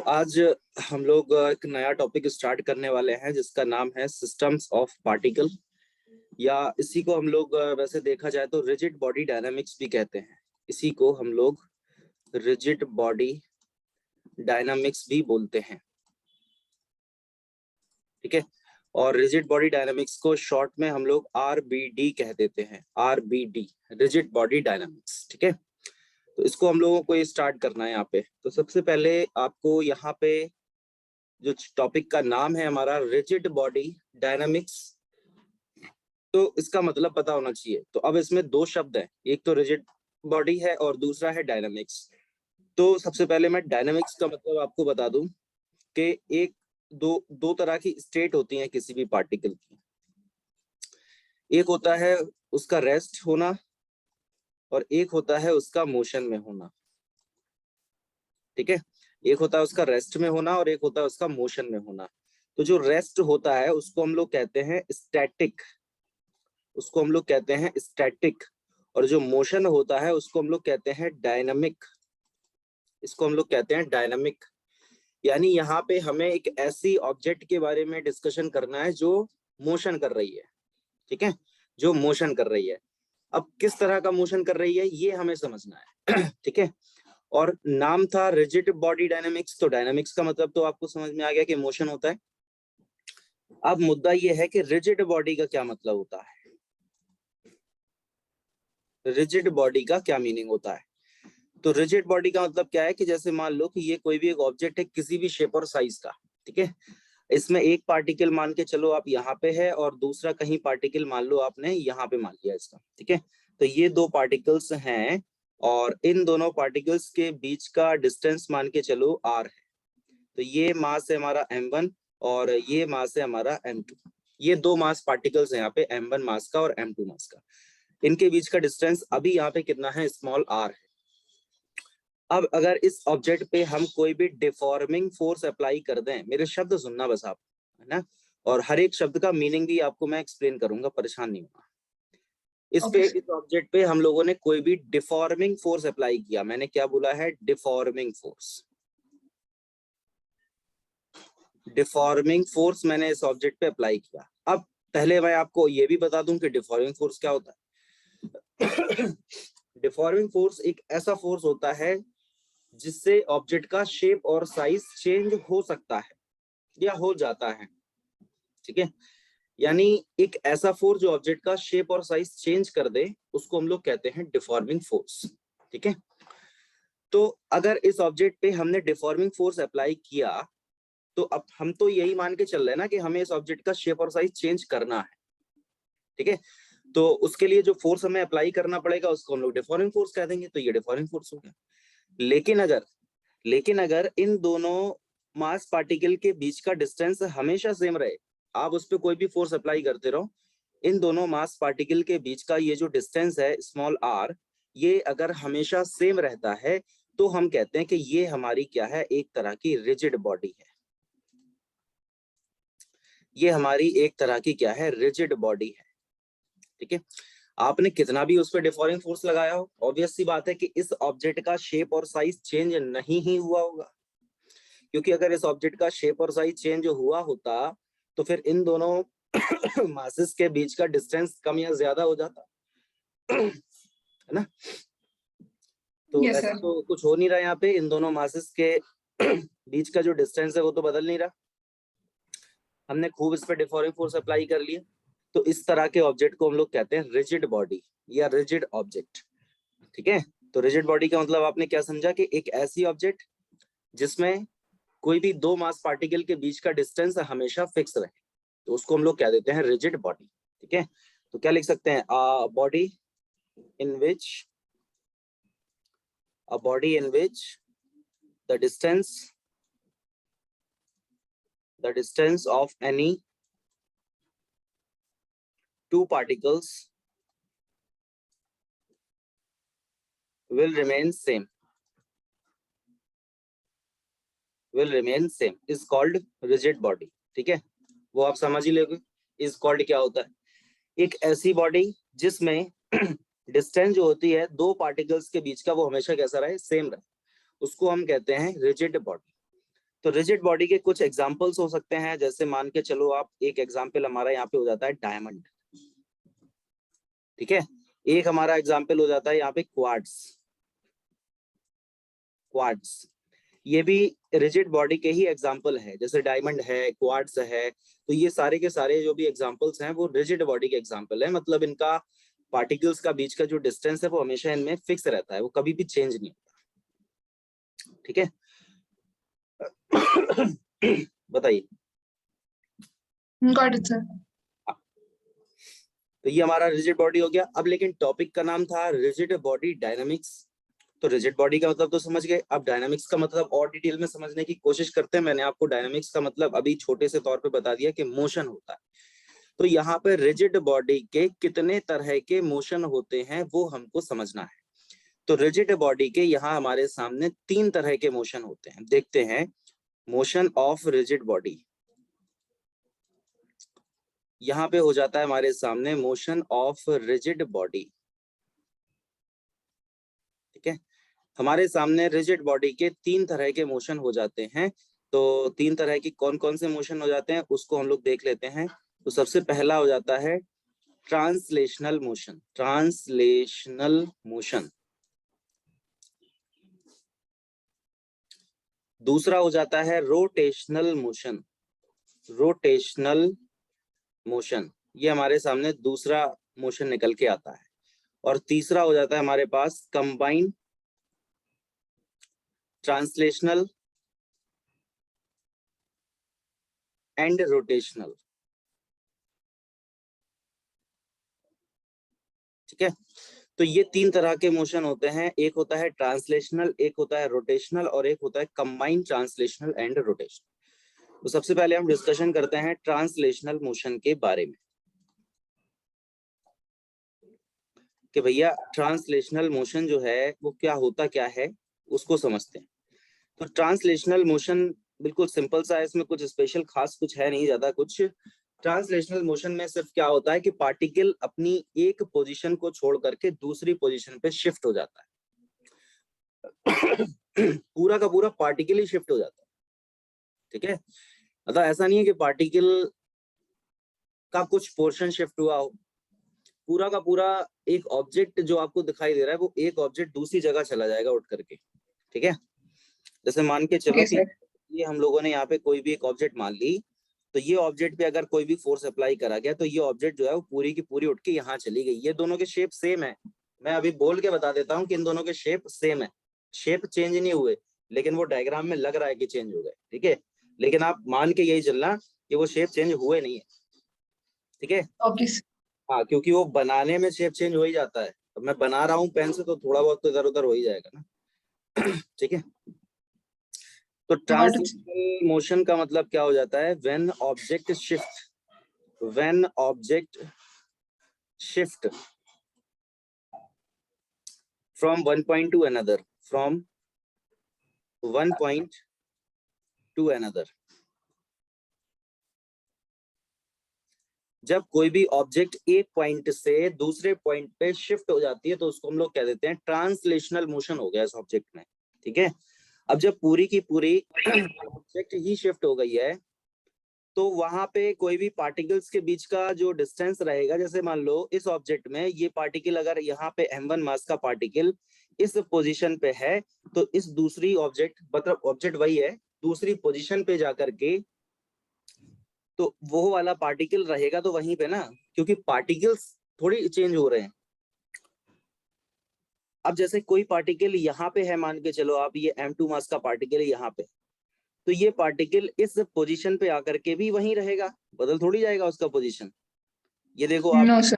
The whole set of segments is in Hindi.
आज हम लोग एक नया टॉपिक स्टार्ट करने वाले हैं जिसका नाम है सिस्टम्स ऑफ पार्टिकल, या इसी को हम लोग वैसे देखा जाए तो रिजिड बॉडी डायनामिक्स भी कहते हैं। इसी को हम लोग रिजिड बॉडी डायनामिक्स भी बोलते हैं, ठीक है। और रिजिड बॉडी डायनामिक्स को शॉर्ट में हम लोग RBD कह देते हैं, RBD, रिजिड बॉडी डायनामिक्स, ठीक है। तो इसको हम लोगों को स्टार्ट करना है यहाँ पे। तो सबसे पहले आपको यहाँ पे जो टॉपिक का नाम है हमारा रिजिड बॉडी डायनामिक्स, तो इसका मतलब पता होना चाहिए। तो अब इसमें दो शब्द हैं, एक तो रिजिड बॉडी है और दूसरा है डायनामिक्स। तो सबसे पहले मैं डायनामिक्स का मतलब आपको बता दूं कि एक दो तरह की स्टेट होती हैं किसी भी पार्टिकल की। एक होता है उसका रेस्ट होना और एक होता है उसका मोशन में होना, ठीक है। एक होता है उसका रेस्ट में होना और एक होता है उसका मोशन में होना। तो जो रेस्ट होता है उसको हम लोग कहते हैं स्टैटिक, उसको हम लोग कहते हैं स्टैटिक। और जो मोशन होता है उसको हम लोग कहते हैं डायनामिक, इसको हम लोग कहते हैं डायनामिक। यानी यहाँ पे हमें एक ऐसी ऑब्जेक्ट के बारे में डिस्कशन करना है जो मोशन कर रही है, ठीक है, जो मोशन कर रही है। अब किस तरह का मोशन कर रही है ये हमें समझना है ठीक है। और नाम था रिजिड बॉडी डायनामिक्स, तो डायनामिक्स का मतलब तो आपको समझ में आ गया कि मोशन होता है। अब मुद्दा ये है कि रिजिड बॉडी का क्या मतलब होता है, रिजिड बॉडी का क्या मीनिंग होता है। तो रिजिड बॉडी का मतलब क्या है कि जैसे मान लो कि ये कोई भी एक ऑब्जेक्ट है किसी भी शेप और साइज का, ठीक है। इसमें एक पार्टिकल मान के चलो आप यहाँ पे है और दूसरा कहीं पार्टिकल मान लो आपने यहाँ पे मान लिया इसका, ठीक है। तो ये दो पार्टिकल्स हैं और इन दोनों पार्टिकल्स के बीच का डिस्टेंस मान के चलो r है। तो ये मास है हमारा m1 और ये मास है हमारा m2। ये दो मास पार्टिकल्स हैं यहाँ पे, m1 मास का और m2 मास का। इनके बीच का डिस्टेंस अभी यहाँ पे कितना है, स्मॉल r है। अब अगर इस ऑब्जेक्ट पे हम कोई भी डिफॉर्मिंग फोर्स अप्लाई कर दें, मेरे शब्द सुनना बस आप, है ना, और हर एक शब्द का मीनिंग भी आपको मैं एक्सप्लेन करूंगा, परेशान नहीं होगा। इस ऑब्जेक्ट पे हम लोगों ने कोई भी डिफॉर्मिंग फोर्स अप्लाई किया, मैंने क्या बोला है, डिफॉर्मिंग फोर्स। डिफॉर्मिंग फोर्स मैंने इस ऑब्जेक्ट पे अप्लाई किया। अब पहले मैं आपको ये भी बता दूं कि डिफॉर्मिंग फोर्स क्या होता है डिफॉर्मिंग फोर्स एक ऐसा फोर्स होता है जिससे ऑब्जेक्ट का शेप और साइज चेंज हो सकता है या हो जाता है, ठीक है। यानी एक ऐसा फोर्स जो ऑब्जेक्ट का शेप और साइज चेंज कर दे उसको हम लोग कहते हैं डिफॉर्मिंग फोर्स, ठीक है। तो अगर इस ऑब्जेक्ट पे हमने डिफॉर्मिंग फोर्स अप्लाई किया तो अब हम तो यही मान के चल रहे हैं ना कि हमें इस ऑब्जेक्ट का शेप और साइज चेंज करना है, ठीक है। तो उसके लिए जो फोर्स हमें अप्लाई करना पड़ेगा उसको हम लोग डिफॉर्मिंग फोर्स कह देंगे। तो ये डिफॉर्मिंग फोर्स हो गया। लेकिन अगर इन दोनों मास पार्टिकल के बीच का डिस्टेंस हमेशा सेम रहे, आप उस पर कोई भी फोर्स अप्लाई करते रहो, इन दोनों मास पार्टिकल के बीच का ये जो डिस्टेंस है स्मॉल r, ये अगर हमेशा सेम रहता है तो हम कहते हैं कि ये हमारी क्या है, एक तरह की रिजिड बॉडी है। ये हमारी एक तरह की क्या है, रिजिड बॉडी है, ठीक है। आपने कितना भी उस पर डिफॉर्मिंग फोर्स लगाया हो, ऑब्वियस सी बात है कि इस ऑब्जेक्ट का शेप और साइज चेंज नहीं ही हुआ होगा, क्योंकि अगर इस ऑब्जेक्ट का शेप और साइज चेंज हुआ होता तो फिर इन दोनों मासेस के बीच का डिस्टेंस कम या ज्यादा हो जाता है ना। तो ऐसा तो कुछ हो नहीं रहा यहाँ पे, इन दोनों मासेस के बीच का जो डिस्टेंस है वो तो बदल नहीं रहा। हमने खूब इस पर डिफॉर्मिंग फोर्स अप्लाई कर लिया। तो इस तरह के ऑब्जेक्ट को हम लोग कहते हैं रिजिड बॉडी या रिजिड ऑब्जेक्ट, ठीक है। तो रिजिड बॉडी का मतलब आपने क्या समझा कि एक ऐसी ऑब्जेक्ट जिसमें कोई भी दो मास पार्टिकल के बीच का डिस्टेंस हमेशा फिक्स रहे, तो उसको हम लोग क्या देते हैं, रिजिड बॉडी, ठीक है। तो क्या लिख सकते हैं, a body in which the distance of any two particles will remain same is called rigid body, ठीक है। वो आप समझ ही लोगे। is called क्या होता है, एक ऐसी बॉडी जिसमें डिस्टेंस जो होती है दो पार्टिकल्स के बीच का वो हमेशा कैसा रहे, सेम रहे, उसको हम कहते हैं रिजिड बॉडी। तो रिजिड बॉडी के कुछ एग्जांपल्स हो सकते हैं, जैसे मान के चलो आप, एक एग्जांपल हमारा यहाँ पे हो जाता है डायमंड, ठीक है। एक हमारा एग्जांपल हो जाता है यहाँ पे क्वार्ट्स। क्वार्ट्स ये भी रिजिड बॉडी के ही एग्जांपल है, जैसे डायमंड है, क्वार्ट्स है, तो ये सारे के सारे जो भी एग्जांपल्स हैं वो रिजिड बॉडी के एग्जांपल है। मतलब इनका पार्टिकल्स का बीच का जो डिस्टेंस है वो हमेशा इनमें फिक्स रहता है, वो कभी भी चेंज नहीं होता, ठीक है। बताइए। Got it sir. तो ये हमारा रिजिड बॉडी हो गया। अब लेकिन टॉपिक का नाम था रिजिड बॉडी डायनामिक्स। तो रिजिड बॉडी का मतलब तो समझ गए, अब डायनामिक्स का मतलब और डिटेल में समझने की कोशिश करते हैं। मैंने आपको डायनामिक्स का मतलब अभी छोटे से तौर पे बता दिया कि मोशन होता है। तो यहाँ पे रिजिड बॉडी के कितने तरह के मोशन होते हैं वो हमको समझना है। तो रिजिड बॉडी के यहाँ हमारे सामने 3 तरह के मोशन होते हैं, देखते हैं। मोशन ऑफ रिजिड बॉडी, यहाँ पे हो जाता है हमारे सामने मोशन ऑफ रिजिड बॉडी, ठीक है। हमारे सामने रिजिड बॉडी के 3 तरह के मोशन हो जाते हैं। तो 3 तरह की कौन कौन से मोशन हो जाते हैं उसको हम लोग देख लेते हैं। तो सबसे पहला हो जाता है ट्रांसलेशनल मोशन। Translational motion. दूसरा हो जाता है रोटेशनल मोशन। रोटेशनल मोशन, ये हमारे सामने दूसरा मोशन निकल के आता है। और तीसरा हो जाता है हमारे पास कंबाइंड ट्रांसलेशनल एंड रोटेशनल, ठीक है। तो ये 3 तरह के मोशन होते हैं, एक होता है ट्रांसलेशनल, एक होता है रोटेशनल और एक होता है कंबाइंड ट्रांसलेशनल एंड रोटेशनल। तो सबसे पहले हम डिस्कशन करते हैं ट्रांसलेशनल मोशन के बारे में कि भैया ट्रांसलेशनल मोशन जो है वो क्या होता क्या है, उसको समझते हैं। तो ट्रांसलेशनल मोशन बिल्कुल सिंपल सा है, इसमें कुछ स्पेशल खास कुछ है नहीं ज्यादा कुछ। ट्रांसलेशनल मोशन में सिर्फ क्या होता है कि पार्टिकल अपनी एक पोजीशन को छोड़ करके दूसरी पोजीशन पे शिफ्ट हो जाता है। पूरा का पूरा पार्टिकल ही शिफ्ट हो जाता है, ठीक है। मतलब ऐसा नहीं है कि पार्टिकल का कुछ पोर्शन शिफ्ट हुआ हो, पूरा का पूरा एक ऑब्जेक्ट जो आपको दिखाई दे रहा है वो एक ऑब्जेक्ट दूसरी जगह चला जाएगा उठ करके, ठीक है। जैसे मान के चलो कि ये हम लोगों ने यहाँ पे कोई भी एक ऑब्जेक्ट मान ली, तो ये ऑब्जेक्ट पे अगर कोई भी फोर्स अप्लाई करा गया तो ये ऑब्जेक्ट जो है वो पूरी की पूरी उठ के यहाँ चली गई। ये दोनों के शेप सेम है, मैं अभी बोल के बता देता हूँ कि इन दोनों के शेप सेम है, शेप चेंज नहीं हुए, लेकिन वो डायग्राम में लग रहा है कि चेंज हो गए, ठीक है। लेकिन आप मान के यही चलना कि वो शेप चेंज हुए नहीं है, ठीक है। हाँ, क्योंकि वो बनाने में शेप चेंज हो ही जाता है। अब मैं बना रहा हूँ पेन से तो थोड़ा बहुत तो इधर उधर हो ही जाएगा ना। ठीक है। तो ट्रांसलेशनल मोशन का मतलब क्या हो जाता है, when object shift from one point two another, from one point two another. जब कोई भी ऑब्जेक्ट एक पॉइंट से दूसरे पॉइंट पे शिफ्ट हो जाती है तो उसको हम लोग कह देते हैं ट्रांसलेशनल मोशन हो गया इस ऑब्जेक्ट में, ठीक है। अब जब पूरी की पूरी ऑब्जेक्ट ही शिफ्ट हो गई है तो वहां पे कोई भी पार्टिकल्स के बीच का जो डिस्टेंस रहेगा, जैसे मान लो इस ऑब्जेक्ट में ये पार्टिकल अगर यहाँ पे m1 मास का पार्टिकल इस पोजीशन पे है तो इस दूसरी ऑब्जेक्ट, मतलब ऑब्जेक्ट वही है, दूसरी पोजीशन पे जाकर के तो वो वाला पार्टिकल रहेगा तो वहीं पे ना, क्योंकि पार्टिकल्स थोड़ी चेंज हो रहे हैं। अब जैसे कोई पार्टिकल यहाँ पे है, मान के चलो आप ये m2 मास का पार्टिकल है यहाँ पे, तो ये पार्टिकल इस पोजीशन पे आकर के भी वहीं रहेगा, बदल थोड़ी जाएगा उसका पोजीशन। ये देखो आप, नो सर।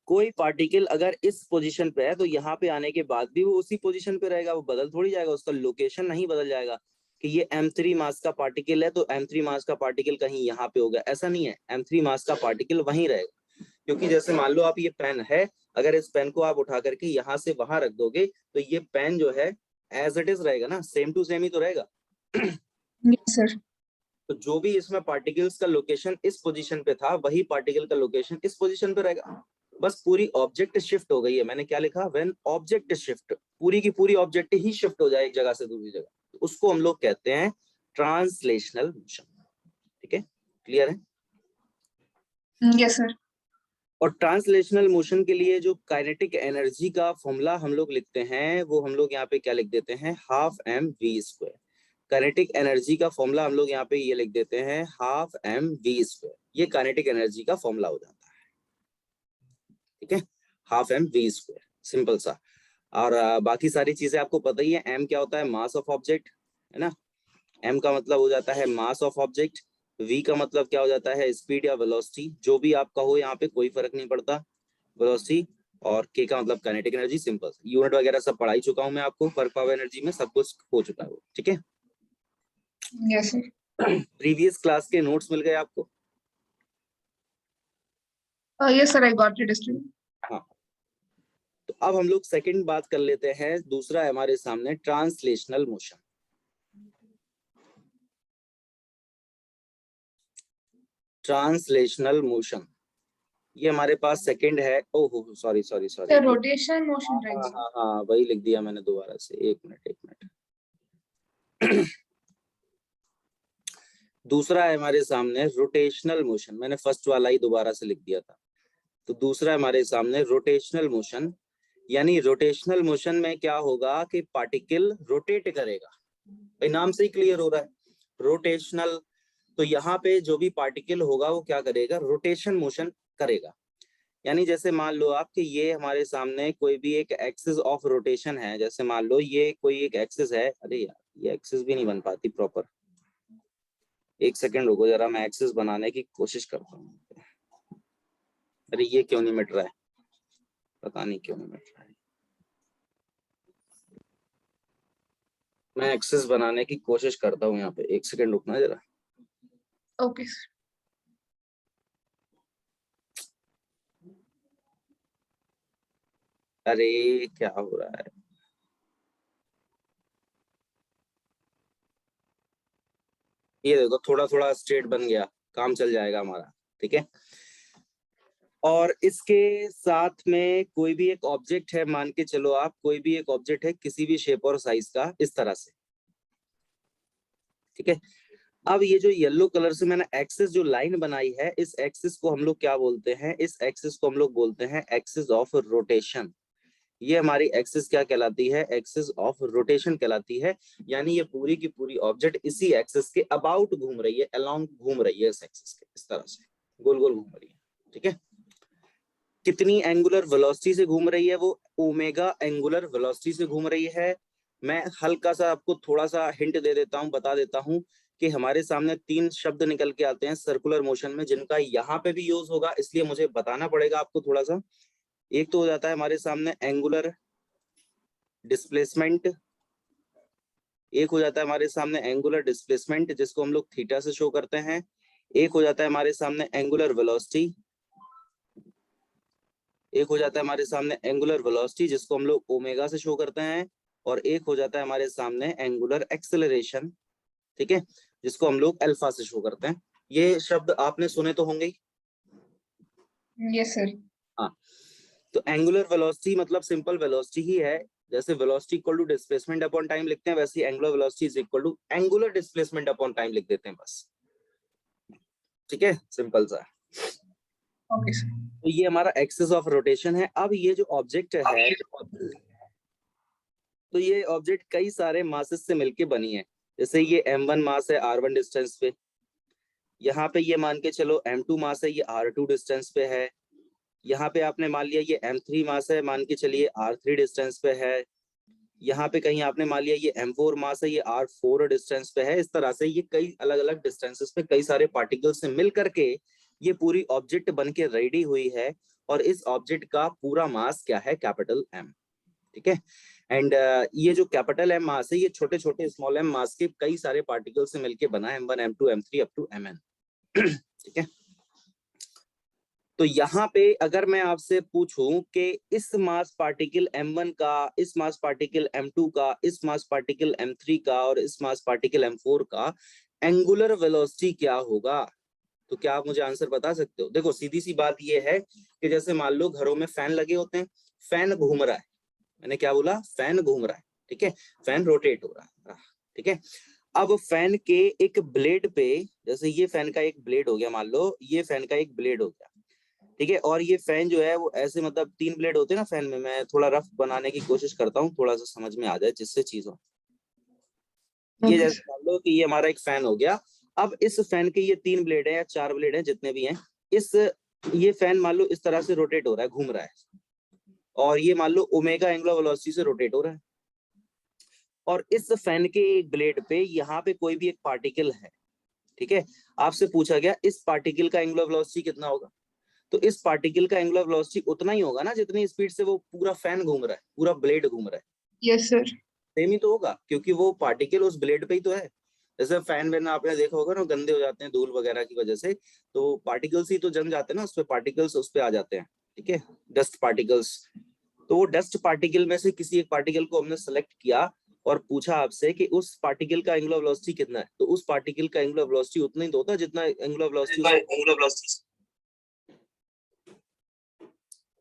कोई पार्टिकल अगर इस पोजीशन पे है तो यहाँ पे आने के बाद भी वो उसी पोजीशन पे रहेगा, वो बदल थोड़ी जाएगा, उसका लोकेशन नहीं बदल जाएगा कि ये m3 मास का पार्टिकल है तो m3 मास का पार्टिकल कहीं यहाँ पे होगा, ऐसा नहीं है। m3 मास का पार्टिकल वहीं रहेगा, क्योंकि जैसे मान लो आप ये पेन है, अगर इस पेन को आप उठा करके यहाँ से वहां रख दोगे तो ये पेन जो है एज इट इज रहेगा ना, सेम टू सेम ही तो रहेगा। सर। तो जो भी इसमें पार्टिकल्स का लोकेशन इस पोजीशन पे था वही पार्टिकल का लोकेशन इस पोजीशन पे रहेगा। बस पूरी ऑब्जेक्ट शिफ्ट हो गई है, मैंने क्या लिखा, व्हेन ऑब्जेक्ट शिफ्ट, पूरी की पूरी ऑब्जेक्ट ही शिफ्ट हो जाए एक जगह से दूसरी जगह, तो उसको हम लोग कहते हैं ट्रांसलेशनल मोशन। ठीक है, क्लियर है? Yes sir. और ट्रांसलेशनल मोशन के लिए जो काइनेटिक एनर्जी का फॉर्मूला हम लोग लिखते हैं वो हम लोग यहाँ पे क्या लिख देते हैं, half M V square. Kinetic energy का फॉर्मूला हम लोग यहाँ पे ये लिख देते हैं हाफ एम वी स्क्वायर, ये काइनेटिक एनर्जी का फॉर्मूला हो जाता है। ठीक है, half M V square, simple सा। और बाकी सारी चीजें आपको पता ही है। एम क्या होता है, मास ऑफ ऑब्जेक्ट, है ना। एम का मतलब हो जाता है मास ऑफ ऑब्जेक्ट, वी का मतलब क्या हो जाता है, स्पीड या वेलोसिटी, जो भी आप कहो यहाँ पे कोई फर्क नहीं पड़ता, वेलोसिटी। और के का मतलब काइनेटिक एनर्जी, सिंपल। यूनिट वगैरह सब पढ़ा ही चुका हूँ मैं आपको, वर्क पावर एनर्जी में सब कुछ हो चुका है वो। ठीक है, यस सर। प्रीवियस क्लास के नोट्स मिल गए आपको? Yes sir, I got it student. हाँ, तो अब हम लोग सेकंड बात कर लेते हैं, दूसरा है हमारे सामने ट्रांसलेशनल मोशन। ट्रांसलेशनल मोशन ये हमारे पास सेकंड है। ओहो sorry sorry sorry, rotation motion, हाँ राइट हाँ सर? हाँ हाँ, वही लिख दिया मैंने दोबारा से, एक मिनट एक मिनट। दूसरा है हमारे सामने रोटेशनल मोशन, मैंने फर्स्ट वाला ही दोबारा से लिख दिया था। तो दूसरा हमारे सामने रोटेशनल मोशन, यानी रोटेशनल मोशन में क्या होगा कि पार्टिकल रोटेट करेगा। भाई नाम से ही क्लियर हो रहा है, रोटेशनल। तो यहाँ पे जो भी पार्टिकल होगा वो क्या करेगा, रोटेशन मोशन करेगा। यानी जैसे मान लो आप कि ये हमारे सामने कोई भी एक एक्सिस ऑफ रोटेशन है, जैसे मान लो ये कोई एक एक्सिस है, अरे यार ये एक्सिस भी नहीं बन पाती प्रॉपर, एक सेकंड रुको जरा, मैं एक्सिस बनाने की कोशिश करता हूँ। अरे ये क्यों नहीं मिट रहा है, पता नहीं क्यों नहीं मिट रहा है। मैं एक्सेस बनाने की कोशिश करता हूँ यहाँ पे, एक सेकंड रुकना जरा। Okay sir. अरे क्या हो रहा है, ये देखो थोड़ा थोड़ा स्ट्रेट बन गया, काम चल जाएगा हमारा। ठीक है, और इसके साथ में कोई भी एक ऑब्जेक्ट है, मान के चलो आप, कोई भी एक ऑब्जेक्ट है किसी भी शेप और साइज का, इस तरह से। ठीक है, अब ये जो येलो कलर से मैंने एक्सिस जो लाइन बनाई है, इस एक्सिस को हम लोग क्या बोलते हैं, इस एक्सिस को हम लोग बोलते हैं एक्सिस ऑफ रोटेशन। ये हमारी एक्सिस क्या कहलाती है, एक्सिस ऑफ रोटेशन कहलाती है। यानी ये पूरी की पूरी ऑब्जेक्ट इसी एक्सिस के अबाउट घूम रही है, अलोंग घूम रही है, इस एक्सिस के इस तरह से गोल गोल घूम रही है। ठीक है, कितनी एंगुलर वेलोसिटी से घूम रही है, वो ओमेगा एंगुलर वेलोसिटी से घूम रही है। मैं हल्का सा आपको थोड़ा सा हिंट दे देता हूँ, बता देता हूँ कि हमारे सामने तीन शब्द निकल के आते हैं सर्कुलर मोशन में, जिनका यहाँ पे भी यूज होगा, इसलिए मुझे बताना पड़ेगा आपको थोड़ा सा। एक तो हो जाता है हमारे सामने एंगुलर डिस्प्लेसमेंट, एक हो जाता है हमारे सामने एंगुलर डिस्प्लेसमेंट जिसको हम लोग थीटा से शो करते हैं, एक हो जाता है हमारे सामने एंगुलर वेलोसिटी, एक हो जाता है हमारे सामने एंगुलर वेलोसिटी जिसको हम लोग ओमेगा से शो करते हैं, और एक हो जाता है हमारे सामने एंगुलर एक्सेलरेशन, ठीक है, जिसको हम लोग अल्फा से शो करते हैं। ये शब्द आपने सुने तो होंगे ही। Yes sir. हाँ, तो एंगुलर वेलोसिटी मतलब सिंपल वेलोसिटी ही है, जैसे velocity equal to displacement upon time लिखते हैं, वैसे angular velocity is equal to angular displacement upon time लिख देते हैं बस। ठीक है, सिंपल सा। Okay sir. तो ये हमारा एक्सिस ऑफ रोटेशन है। अब ये जो ऑब्जेक्ट है, तो ये ऑब्जेक्ट कई सारे मासेस से मिलके बनी है। जैसे ये m1 मास है r1 डिस्टेंस पे, यहाँ पे ये मान के चलो m2 मास है, ये r2 डिस्टेंस पे है, यहाँ पे आपने मान लिया ये m3 मास है, मान के चलिए r3 डिस्टेंस पे है, यहाँ पे कहीं आपने मान लिया ये m4 मास है, ये r4 डिस्टेंस पे है। इस तरह से ये कई अलग अलग डिस्टेंसेस पे कई सारे पार्टिकल से मिल करके ये पूरी ऑब्जेक्ट बन के रेडी हुई है, और इस ऑब्जेक्ट का पूरा मास क्या है, कैपिटल M। ठीक है, एंड ये जो कैपिटल M मास है, ये छोटे छोटे स्मॉल m मास के कई सारे पार्टिकल से मिलके बना है, M1 M2 M3 up to Mn। ठीक है, तो यहाँ पे अगर मैं आपसे पूछूं कि इस मास पार्टिकल M1 का, इस मास पार्टिकल M2 का, इस मास पार्टिकल M3 का और इस मास पार्टिकल M4 का एंगुलर वेलोसिटी क्या होगा, तो क्या आप मुझे आंसर बता सकते हो? देखो सीधी सी बात ये है कि जैसे मान लो घरों में फैन लगे होते हैं, फैन घूम रहा है, मैंने क्या बोला? फैन घूम रहा है, ठीक है, फैन रोटेट हो रहा है, ठीक है। अब फैन के एक ब्लेड पे, जैसे ये फैन का एक ब्लेड हो गया, मान लो ये फैन का एक ब्लेड हो गया, ठीक है, और ये फैन जो है वो ऐसे, मतलब 3 ब्लेड होते हैं ना फैन में, मैं थोड़ा रफ बनाने की कोशिश करता हूँ, थोड़ा सा समझ में आ जाए जिससे चीज हो। ये Okay, जैसे sir. मान लो कि ये हमारा एक फैन हो गया। अब इस फैन के ये 3 ब्लेड है या 4 ब्लेड है, जितने भी हैं, इस ये फैन मान लो इस तरह से रोटेट हो रहा है, घूम रहा है, और ये मान लो ओमेगा एंगुलर वेलोसिटी से रोटेट हो रहा है। और इस फैन के एक ब्लेड पे यहाँ पे कोई भी एक पार्टिकल है, ठीक है, आपसे पूछा गया इस पार्टिकल का एंगुलर वेलोसिटी कितना होगा। तो इस पार्टिकल का एंगुलर वेलोसिटी उतना ही होगा ना जितनी स्पीड से वो पूरा फैन घूम रहा है, पूरा ब्लेड घूम रहा है। Yes, sir. सेम ही तो होगा, क्योंकि वो पार्टिकल उस ब्लेड पे ही तो है। जैसे फैन वैन आपने देखा होगा ना, गंदे हो जाते हैं धूल वगैरह की वजह से, तो पार्टिकल्स ही तो जम जाते हैं ना, उस पे पार्टिकल्स उस पे आ जाते हैं, ठीक है, डस्ट पार्टिकल्स। तो वो डस्ट पार्टिकल में से किसी एक पार्टिकल को हमने सेलेक्ट किया और पूछा आपसे कि उस पार्टिकल का एंगुलर वेलोसिटी कितना है, तो उस पार्टिकल का एंगुलर वेलोसिटी उतना ही तो होता है जितना एंगुलर वेलोसिटी।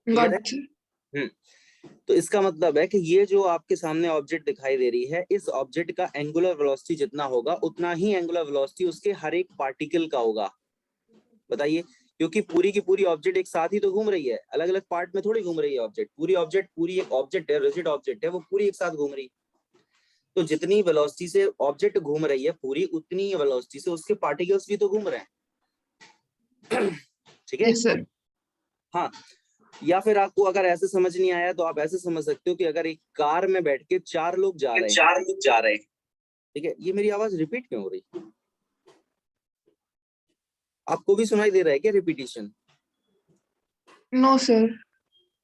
क्लियर Got है? it, sir. तो इसका मतलब है कि ये जो आपके सामने ऑब्जेक्ट दिखाई दे रही है, इस ऑब्जेक्ट का एंगुलर वेलोसिटी जितना होगा उतना ही एंगुलर वेलोसिटी उसके हर एक पार्टिकल का होगा। बताइए, क्योंकि पूरी की पूरी ऑब्जेक्ट एक साथ ही तो घूम रही है, अलग अलग पार्ट में थोड़ी घूम रही है ऑब्जेक्ट। पूरी एक ऑब्जेक्ट है, रिजिड ऑब्जेक्ट है, वो पूरी एक साथ घूम रही है। तो जितनी वेलोसिटी से ऑब्जेक्ट घूम रही है पूरी, उतनी ही वेलोसिटी से उसके पार्टिकल्स भी तो घूम रहे हैं। ठीक है। Yes, sir. हाँ, या फिर आपको अगर ऐसे समझ नहीं आया तो आप ऐसे समझ सकते हो कि अगर एक कार में बैठ के 4 लोग जा रहे हैं, ठीक है, ये मेरी आवाज रिपीट क्यों हो रही? आपको भी सुनाई दे रहा है क्या रिपीटिशन? No, sir.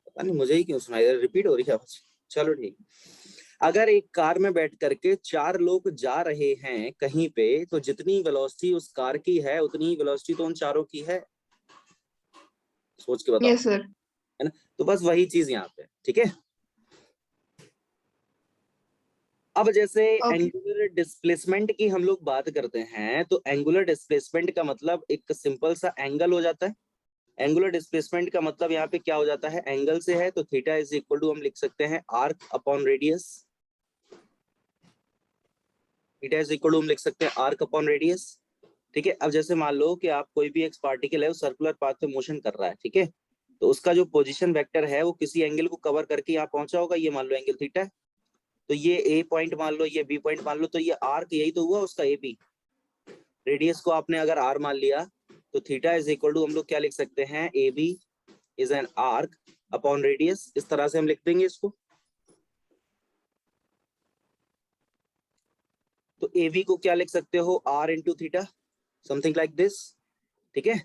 पता नहीं मुझे ही क्यों सुनाई दे रहा, रिपीट हो रही है आवाज। चलो ठीक। अगर एक कार में बैठ करके 4 लोग जा रहे हैं कहीं पे, तो जितनी वेलोसिटी उस कार की है उतनी ही वेलोसिटी तो उन चारों की है। सोच के बताओ, Yes, sir. है ना? तो बस वही चीज यहाँ पे, ठीक है। अब जैसे Okay. एंगुलर डिस्प्लेसमेंट की हम लोग बात करते हैं, तो एंगुलर डिस्प्लेसमेंट का मतलब एक सिंपल सा एंगल हो जाता है। एंगुलर डिस्प्लेसमेंट का मतलब यहाँ पे क्या हो जाता है, एंगल से है, तो थीटा इज इक्वल टू हम लिख सकते हैं arc upon radius. Theta is equal to हम लिख सकते हैं आर्क अपॉन रेडियस, ठीक है। अब जैसे मान लो कि आप कोई भी एक पार्टिकल है वो सर्कुलर पाथ पे मोशन कर रहा है, ठीक है, तो उसका जो पोजीशन वेक्टर है वो किसी एंगल को कवर करके यहाँ पहुंचा होगा, ये मान लो एंगल थीटा है। तो ये ए पॉइंट मान लो, ये बी पॉइंट मान लो, तो ये आर्क यही तो हुआ उसका ए बी। रेडियस को आपने अगर आर मान लिया, तो थीटा इज इक्वल टू हम लोग क्या लिख सकते हैं, A B is an arc upon radius. इस तरह से हम लिख देंगे इसको। तो ए बी को क्या लिख सकते हो, R into theta, something like this, ठीक है।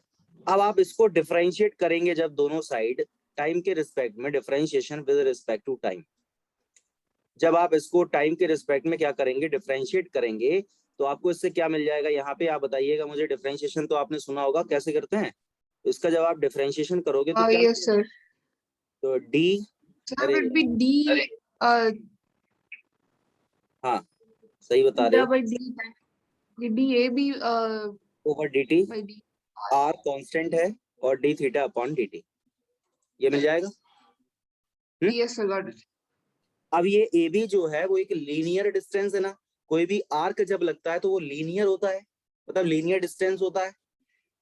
अब आप इसको डिफरेंशिएट करेंगे जब दोनों साइड, टाइम के रिस्पेक्ट में, differentiation with respect to time. जब आप इसको टाइम के रिस्पेक्ट में क्या करेंगे, डिफरेंशिएट करेंगे, तो आपको इससे क्या मिल जाएगा, यहाँ पे आप बताइएगा मुझे। डिफरेंशिएशन तो आपने सुना होगा कैसे करते हैं, तो इसका जब आप डिफरेंशिएशन करोगे तो क्या Yes, मिलेगा? sir. तो डी, So अरे it would be D, हाँ सही बता रहे theta हो, by D times D A B over D T, by D. R constant है, और D theta upon D T, ये मिल जाएगा। Yes, sir. Got it. अब ये ए बी जो है वो एक लीनियर डिस्टेंस है ना, कोई भी आर्क जब लगता है तो वो लीनियर होता है, मतलब लीनियर डिस्टेंस होता है।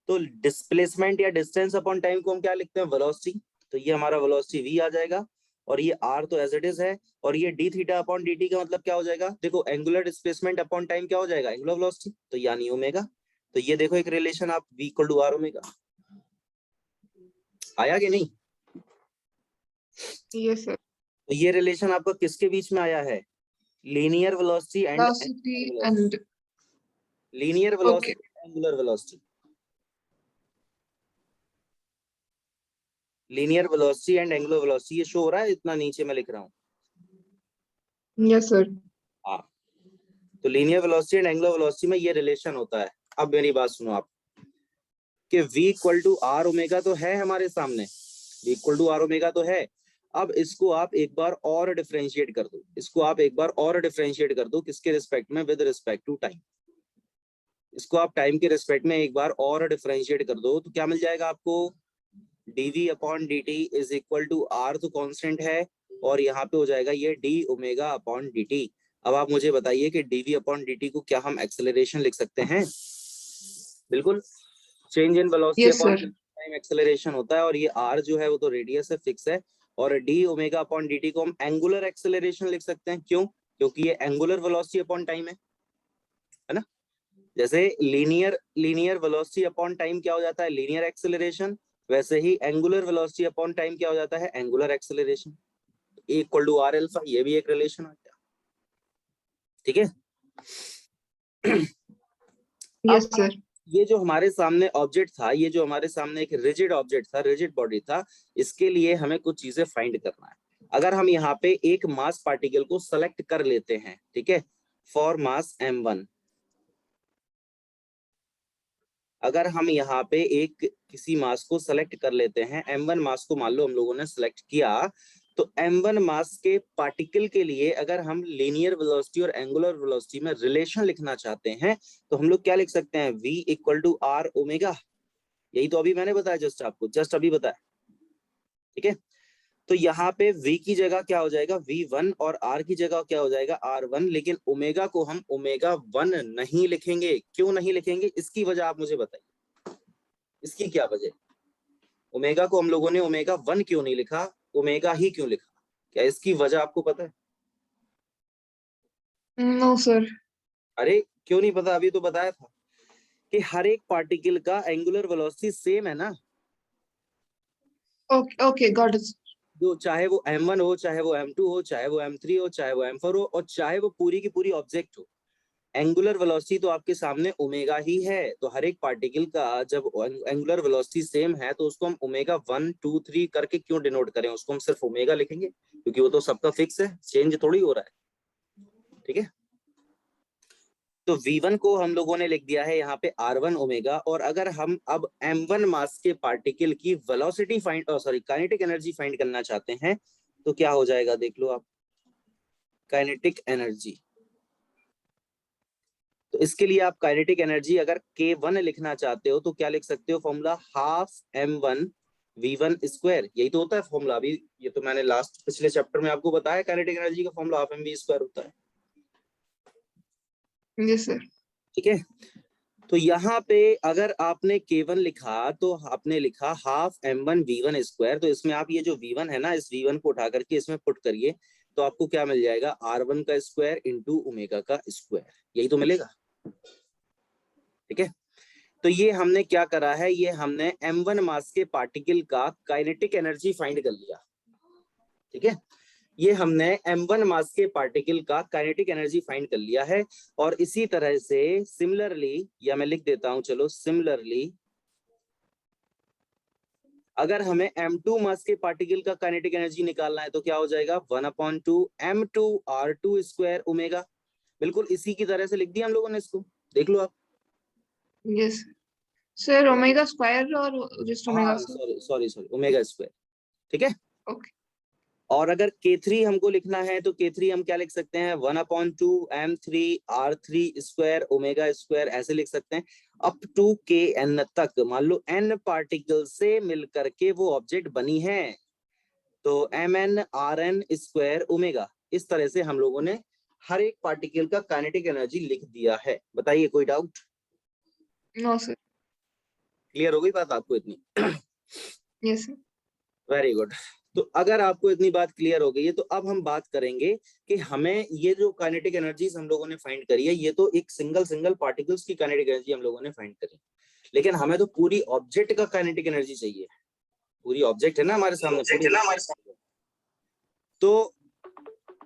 तो डिस्प्लेसमेंट या डिस्टेंस अपॉन टाइम को हम क्या लिखते हैं, वेलोसिटी। तो ये हमारा वेलोसिटी वी आ जाएगा, और ये आर तो एज इट इज है, और ये D theta upon D T का मतलब क्या हो जाएगा, देखो एंगुलर डिस्प्लेसमेंट अपॉन टाइम क्या हो जाएगा, एंगुलर वेलोसिटी, तो यानी ओमेगा। तो ये देखो एक रिलेशन आप V equal to R omega, आया कि नहीं? Yes, sir. तो ये रिलेशन आपका किसके बीच में आया है, linear velocity and angular Velocity velocity, and linear okay. Velocity angular velocity, linear velocity and angular velocity. ये शो हो रहा है इतना नीचे मैं लिख रहा हूँ? Yes, sir. हाँ, तो linear velocity and angular velocity में ये रिलेशन होता है। अब मेरी बात सुनो आप, कि v equal to R omega तो है हमारे सामने, v equal to R omega तो है। अब इसको आप एक बार और डिफरेंशिएट कर दो, इसको आप एक बार और डिफरेंशिएट कर दो, किसके रिस्पेक्ट में, विद रिस्पेक्ट टू टाइम। इसको आप टाइम के रिस्पेक्ट में एक बार और डिफरेंशिएट कर दो तो क्या मिल जाएगा आपको, dv upon dt is equal to r तो कांस्टेंट है, और यहाँ पे हो जाएगा ये d ओमेगा अपॉन dt। अब आप मुझे बताइए कि dv अपॉन dt को क्या हम एक्सेलरेशन लिख सकते हैं? बिल्कुल, change in velocity Yes, upon sir. Time acceleration होता है, और ये r जो है वो तो रेडियस है, फिक्स है। और d ओमेगा अपॉन dt को हम एंगुलर एक्सेलरेशन लिख सकते हैं। क्यों? क्योंकि ये एंगुलर वेलोसिटी अपॉन टाइम है ना। जैसे लीनियर वेलोसिटी अपॉन टाइम क्या हो जाता है, लीनियर एक्सेलरेशन, वैसे ही एंगुलर वेलोसिटी अपॉन टाइम क्या हो जाता है, angular acceleration. A equal to R alpha, ये भी एक रिलेशन आ गया। ठीक है। Yes, अब sir. ये जो हमारे सामने ऑब्जेक्ट था, ये जो हमारे सामने एक रिजिड ऑब्जेक्ट था, रिजिड बॉडी था, इसके लिए हमें कुछ चीजें फाइंड करना है। अगर हम यहाँ पे एक मास पार्टिकल को सेलेक्ट कर लेते हैं, ठीक है, फॉर मास m1, अगर हम यहाँ पे एक किसी मास को सेलेक्ट कर लेते हैं, m1 मास को मान लो हम लोगों ने सेलेक्ट किया, तो m1 मास के पार्टिकल के लिए अगर हम लीनियर वेलोसिटी और एंगुलर वेलोसिटी में रिलेशन लिखना चाहते हैं तो हम लोग क्या लिख सकते हैं, v equal to R omega. यही तो अभी मैंने बताया, जस्ट आपको जस्ट अभी बताया। ठीक है, तो यहाँ पे v की जगह क्या हो जाएगा, v1, और r की जगह क्या हो जाएगा, r1। लेकिन ओमेगा को हम ओमेगा 1 नहीं लिखेंगे। क्यों नहीं लिखेंगे, इसकी वजह आप मुझे बताइए, इसकी क्या वजह? ओमेगा को हम लोगों ने ओमेगा 1 क्यों नहीं लिखा, ओमेगा ही क्यों लिखा? क्या इसकी वजह आपको पता है? No, sir. अरे क्यों नहीं पता, अभी तो बताया था कि हर एक पार्टिकल का एंगुलर वेलोसिटी सेम है ना। Okay, got it. जो चाहे वो m1 हो, चाहे वो m2 हो, चाहे वो m3 हो, चाहे वो m4 हो, और चाहे वो पूरी की पूरी ऑब्जेक्ट हो, एंगुलर वेलोसिटी तो आपके सामने ओमेगा ही है। तो हर एक पार्टिकल का जब एंगुलर वेलोसिटी सेम है तो उसको हम ओमेगा 1 2 3 करके क्यों डिनोट करें, उसको हम सिर्फ ओमेगा लिखेंगे, क्योंकि वो तो सबका फिक्स है, चेंज थोड़ी हो रहा है। ठीक है, तो v1 को हम लोगों ने लिख दिया है यहाँ पे r1 ओमेगा। और अगर हम अब m1 मास के पार्टिकल की velocity find kinetic energy find करना चाहते हैं तो क्या हो जाएगा, देख लो आप, काइनेटिक एनर्जी। तो इसके लिए आप काइनेटिक एनर्जी अगर k1 लिखना चाहते हो तो क्या लिख सकते हो, formula half m1 v1 square. यही तो होता है फॉर्मूला, अभी ये तो मैंने लास्ट पिछले चैप्टर में आपको बताया, काइनेटिक एनर्जी का फॉर्मूला हाफ mv स्क्वायर होता है। Yes, sir. ठीक है, तो यहाँ पे अगर आपने k1 लिखा तो आपने लिखा हाफ m1 v1 स्क्वायर। तो इसमें आप ये जो v1 है ना, इस v1 को उठा करके इसमें पुट करिए तो आपको क्या मिल जाएगा, r1 का स्क्वायर इंटू ओमेगा का स्क्वायर, यही तो मिलेगा। ठीक है, तो ये हमने क्या करा है, ये हमने m1 मास के पार्टिकल का काइनेटिक एनर्जी फाइंड कर लिया। ठीक है, ये हमने m1 मास के पार्टिकल का काइनेटिक एनर्जी फाइंड कर लिया है। और इसी तरह से सिमिलरली, या मैं लिख देता हूं, चलो सिमिलरली, अगर हमें m2 मास के पार्टिकल का काइनेटिक एनर्जी निकालना है तो क्या हो जाएगा, 1/2 m2 r2 स्क्वायर ओमेगा। बिल्कुल इसी की तरह से लिख दिया हम लोगों ने इसको, देख लो आप। Yes. Sir, omega square or just omega, हाँ sir? Sorry omega square. ठीक है, Okay. और अगर k3 हमको लिखना है तो k3 हम क्या लिख सकते हैं, 1/2 m3 r3 square omega square, ऐसे लिख सकते हैं अप टू kn तक। मान लो n पार्टिकल से मिलकर के वो ऑब्जेक्ट बनी है, तो mn rn स्क्वायर ओमेगा। इस तरह से हम लोगों ने हर एक पार्टिकल का काइनेटिक एनर्जी लिख दिया है। बताइए कोई डाउट? No, sir. क्लियर हो गई बात आपको इतनी? Yes, sir. Very good. तो अगर आपको इतनी बात क्लियर हो गई है तो अब हम बात करेंगे कि हमें ये जो काइनेटिक एनर्जीज हम लोगों ने फाइंड करी है, ये तो एक सिंगल पार्टिकल्स की काइनेटिक एनर्जी हम लोगों ने फाइंड करी, लेकिन हमें तो पूरी ऑब्जेक्ट का काइनेटिक एनर्जी चाहिए। पूरी ऑब्जेक्ट है ना हमारे सामने, तो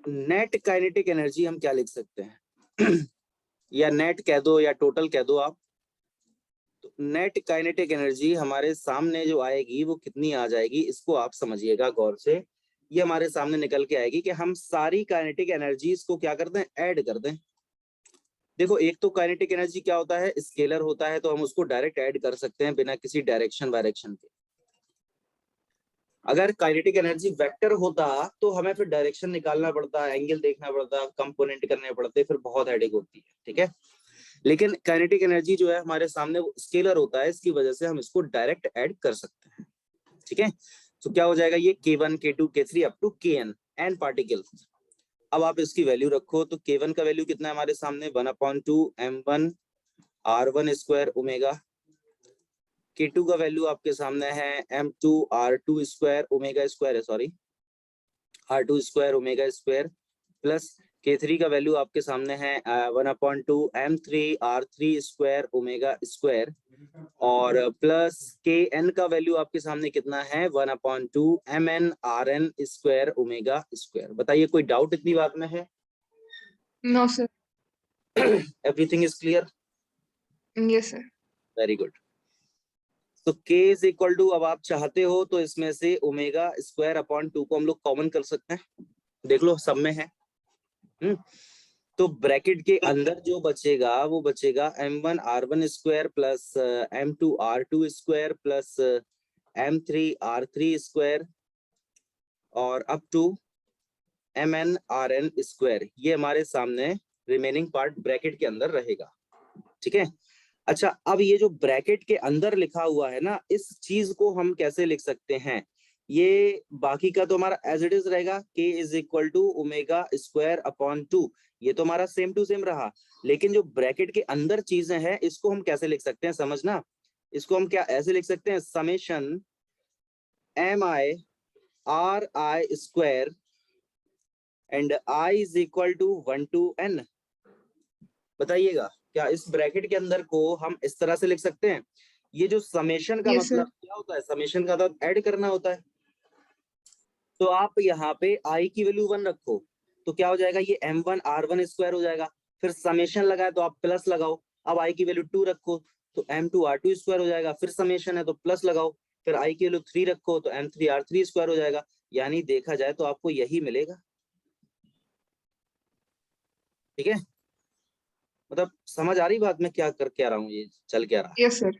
नेट काइनेटिक एनर्जी हम क्या लिख सकते हैं? या नेट कह दो या टोटल कह दो आप। तो नेट काइनेटिक एनर्जी हमारे सामने जो आएगी वो कितनी आ जाएगी, इसको आप समझिएगा गौर से। ये हमारे सामने निकल के आएगी कि हम सारी काइनेटिक एनर्जीज को क्या कर दें, ऐड कर दें। देखो एक तो काइनेटिक एनर्जी क्या होता है, स्केलर होता है, तो हम उसको डायरेक्ट ऐड कर सकते हैं बिना किसी डायरेक्शन वायरेक्शन के। अगर काइनेटिक एनर्जी वेक्टर होता तो हमें फिर डायरेक्शन निकालना पड़ता, एंगल देखना पड़ता, कंपोनेंट करने पड़ते, फिर बहुत हेडेक होती है। ठीक है, लेकिन काइनेटिक एनर्जी जो है हमारे सामने वो स्केलर होता है, इसकी वजह से हम इसको डायरेक्ट ऐड कर सकते हैं। ठीक है, तो क्या हो जाएगा ये K1 K2 K3 up to Kn N particles. अब आप इसकी वैल्यू रखो तो K1 का वैल्यू कितना है हमारे सामने 1/2 m1 r1 square omega. K2 का वैल्यू आपके सामने है m2 r2 square omega square है, sorry r2 square omega square, plus K3 का वैल्यू आपके सामने है 1/2 m3 r3 square omega square, और प्लस Kn का वैल्यू आपके सामने कितना है 1/2 mn rn square omega square. बताइए कोई डाउट इतनी बात में है? No sir. Everything is clear? Yes sir. Very good. तो K इज इक्वल टू, अब आप चाहते हो तो इसमें से ओमेगा स्क्वायर अपॉन 2 को हम लोग कॉमन कर सकते हैं, देख लो सब में है। तो ब्रैकेट के अंदर जो बचेगा वो बचेगा m1 r1 square plus m2 r2 square plus m3 r3 square और up to mn rn square. ये हमारे सामने रिमेनिंग पार्ट ब्रैकेट के अंदर रहेगा। ठीक है, अच्छा अब ये जो ब्रैकेट के अंदर लिखा हुआ है ना, इस चीज को हम कैसे लिख सकते हैं? ये बाकी का तो हमारा एज इट इज रहेगा, K is equal to omega square upon 2, ये तो हमारा सेम टू सेम रहा। लेकिन जो ब्रैकेट के अंदर चीजें हैं इसको हम कैसे लिख सकते हैं, समझना। इसको हम क्या ऐसे लिख सकते हैं, summation mi ri square and i is equal to 1 to n। बताइएगा क्या इस ब्रैकेट के अंदर को हम इस तरह से लिख सकते हैं? ये जो समेशन का यस सर। मतलब क्या होता है, समेशन का तो ऐड करना होता है। तो आप यहाँ पे i की वैल्यू 1 रखो तो क्या हो जाएगा, ये m1 r1 स्क्वायर हो जाएगा। फिर समेशन लगाए तो आप प्लस लगाओ, अब i की वैल्यू 2 रखो तो m2 r2 स्क्वायर हो जाएगा। फिर समेशन है तो प्लस लगाओ, फिर i की वैल्यू 3 रखो तो m3 r3 स्क्वायर हो जाएगा। यानी देखा जाए तो आपको यही मिलेगा। ठीक है, मतलब समझ आ रही बात मैं क्या कर क्या रहा हूँ, ये चल क्या रहा है? Yes sir.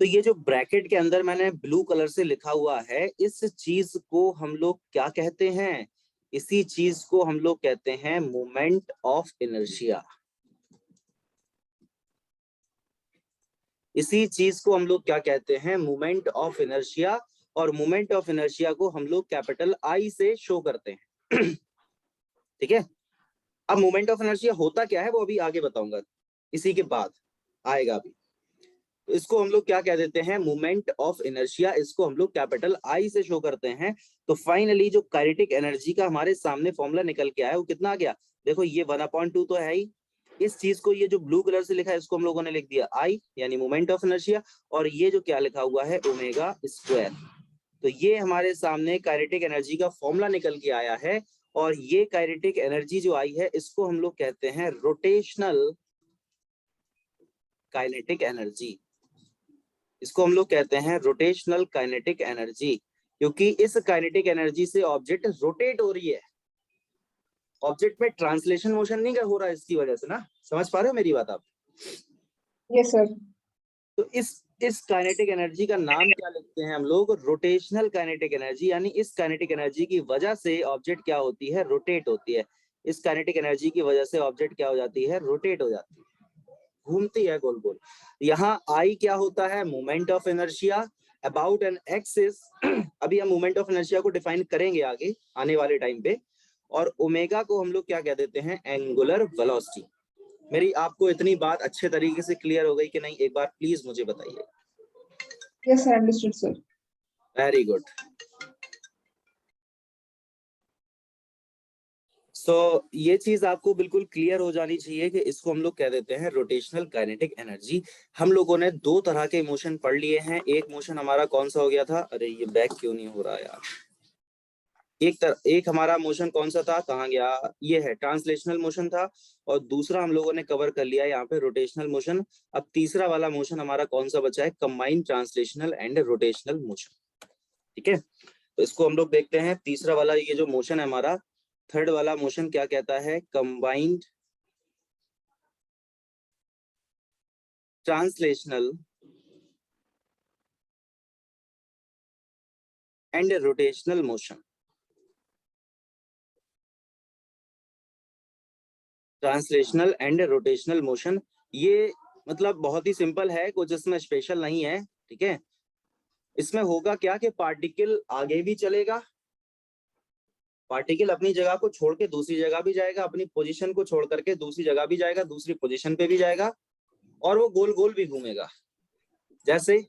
तो ये जो ब्रैकेट के अंदर मैंने ब्लू कलर से लिखा हुआ है, इस चीज को हम लोग क्या कहते हैं? इसी चीज को हम लोग कहते हैं मोमेंट ऑफ इनर्शिया। इसी चीज को हम लोग क्या कहते हैं, मोमेंट ऑफ इनर्शिया। और मोमेंट ऑफ इनर्शिया को हम लोग कैपिटल आई से शो करते हैं। ठीक है, अब मोमेंट ऑफ इनर्शिया होता क्या है वो अभी आगे बताऊंगा, इसी के बाद आएगा अभी। तो इसको हम लोग क्या कह देते हैं, मोमेंट ऑफ इनर्शिया, इसको हम लोग कैपिटल आई से शो करते हैं। तो फाइनली जो काइनेटिक एनर्जी का हमारे सामने फॉर्मूला निकल के आया वो कितना आ गया, देखो ये 1/2 तो है ही। इस चीज को ये जो ब्लू कलर से लिखा है इसको हम लोगों ने लिख दिया आई, यानी मोमेंट ऑफ इनर्शिया, और ये जो क्या लिखा हुआ है ओमेगा स्क्वायर। तो ये हमारे सामने काइनेटिक एनर्जी का फॉर्मूला निकल के आया है। और ये काइनेटिक एनर्जी जो आई है इसको हम लोग कहते हैं रोटेशनल काइनेटिक एनर्जी। इसको हम लोग कहते हैं रोटेशनल काइनेटिक एनर्जी, क्योंकि इस काइनेटिक एनर्जी से ऑब्जेक्ट रोटेट हो रही है। ऑब्जेक्ट में ट्रांसलेशन मोशन नहीं हो रहा है इसकी वजह से ना, समझ पा रहे हो मेरी बात आप? Yes sir. तो इस काइनेटिक एनर्जी का नाम क्या लिखते हैं हम लोग, रोटेशनल काइनेटिक एनर्जी। यानी इस काइनेटिक एनर्जी की वजह से ऑब्जेक्ट क्या होती है, रोटेट होती है। इस काइनेटिक एनर्जी की वजह से ऑब्जेक्ट क्या हो जाती है, रोटेट हो जाती है, घूमती है गोल गोल। यहाँ आई क्या होता है, moment of inertia about an axis. अभी हम मोमेंट ऑफ इनर्शिया को डिफाइन करेंगे आगे आने वाले टाइम पे। और ओमेगा को हम लोग क्या कह देते हैं, एंगुलर वेलोसिटी। मेरी आपको इतनी बात अच्छे तरीके से क्लियर हो गई कि नहीं, एक बार प्लीज मुझे बताइए। Yes sir, understood sir. Very good. So ये चीज आपको बिल्कुल क्लियर हो जानी चाहिए कि इसको हम लोग कह देते हैं रोटेशनल काइनेटिक एनर्जी। हम लोगों ने दो तरह के मोशन पढ़ लिए हैं। एक मोशन हमारा कौन सा हो गया था, अरे ये बैक क्यों नहीं हो रहा यार। एक हमारा मोशन कौन सा था, कहाँ गया, ये है ट्रांसलेशनल मोशन था। और दूसरा हम लोगों ने कवर कर लिया यहाँ पे रोटेशनल मोशन। अब तीसरा वाला मोशन हमारा कौन सा बचा है, combined translational and rotational motion. ठीक है, तो इसको हम लोग देखते हैं। तीसरा वाला ये जो मोशन है हमारा, थर्ड वाला मोशन क्या कहता है, combined translational and rotational motion. Translational and rotational motion, ये मतलब बहुत ही सिंपल है, कुछ इसमें स्पेशल नहीं है, ठीक है। इसमें होगा क्या कि पार्टिकल आगे भी चलेगा, पार्टिकल अपनी जगह को छोड़ के दूसरी जगह भी जाएगा, अपनी पोजीशन को छोड़ करके दूसरी जगह भी जाएगा, दूसरी पोजीशन पे भी जाएगा, और वो गोल गोल भी घूमेगा। जैसे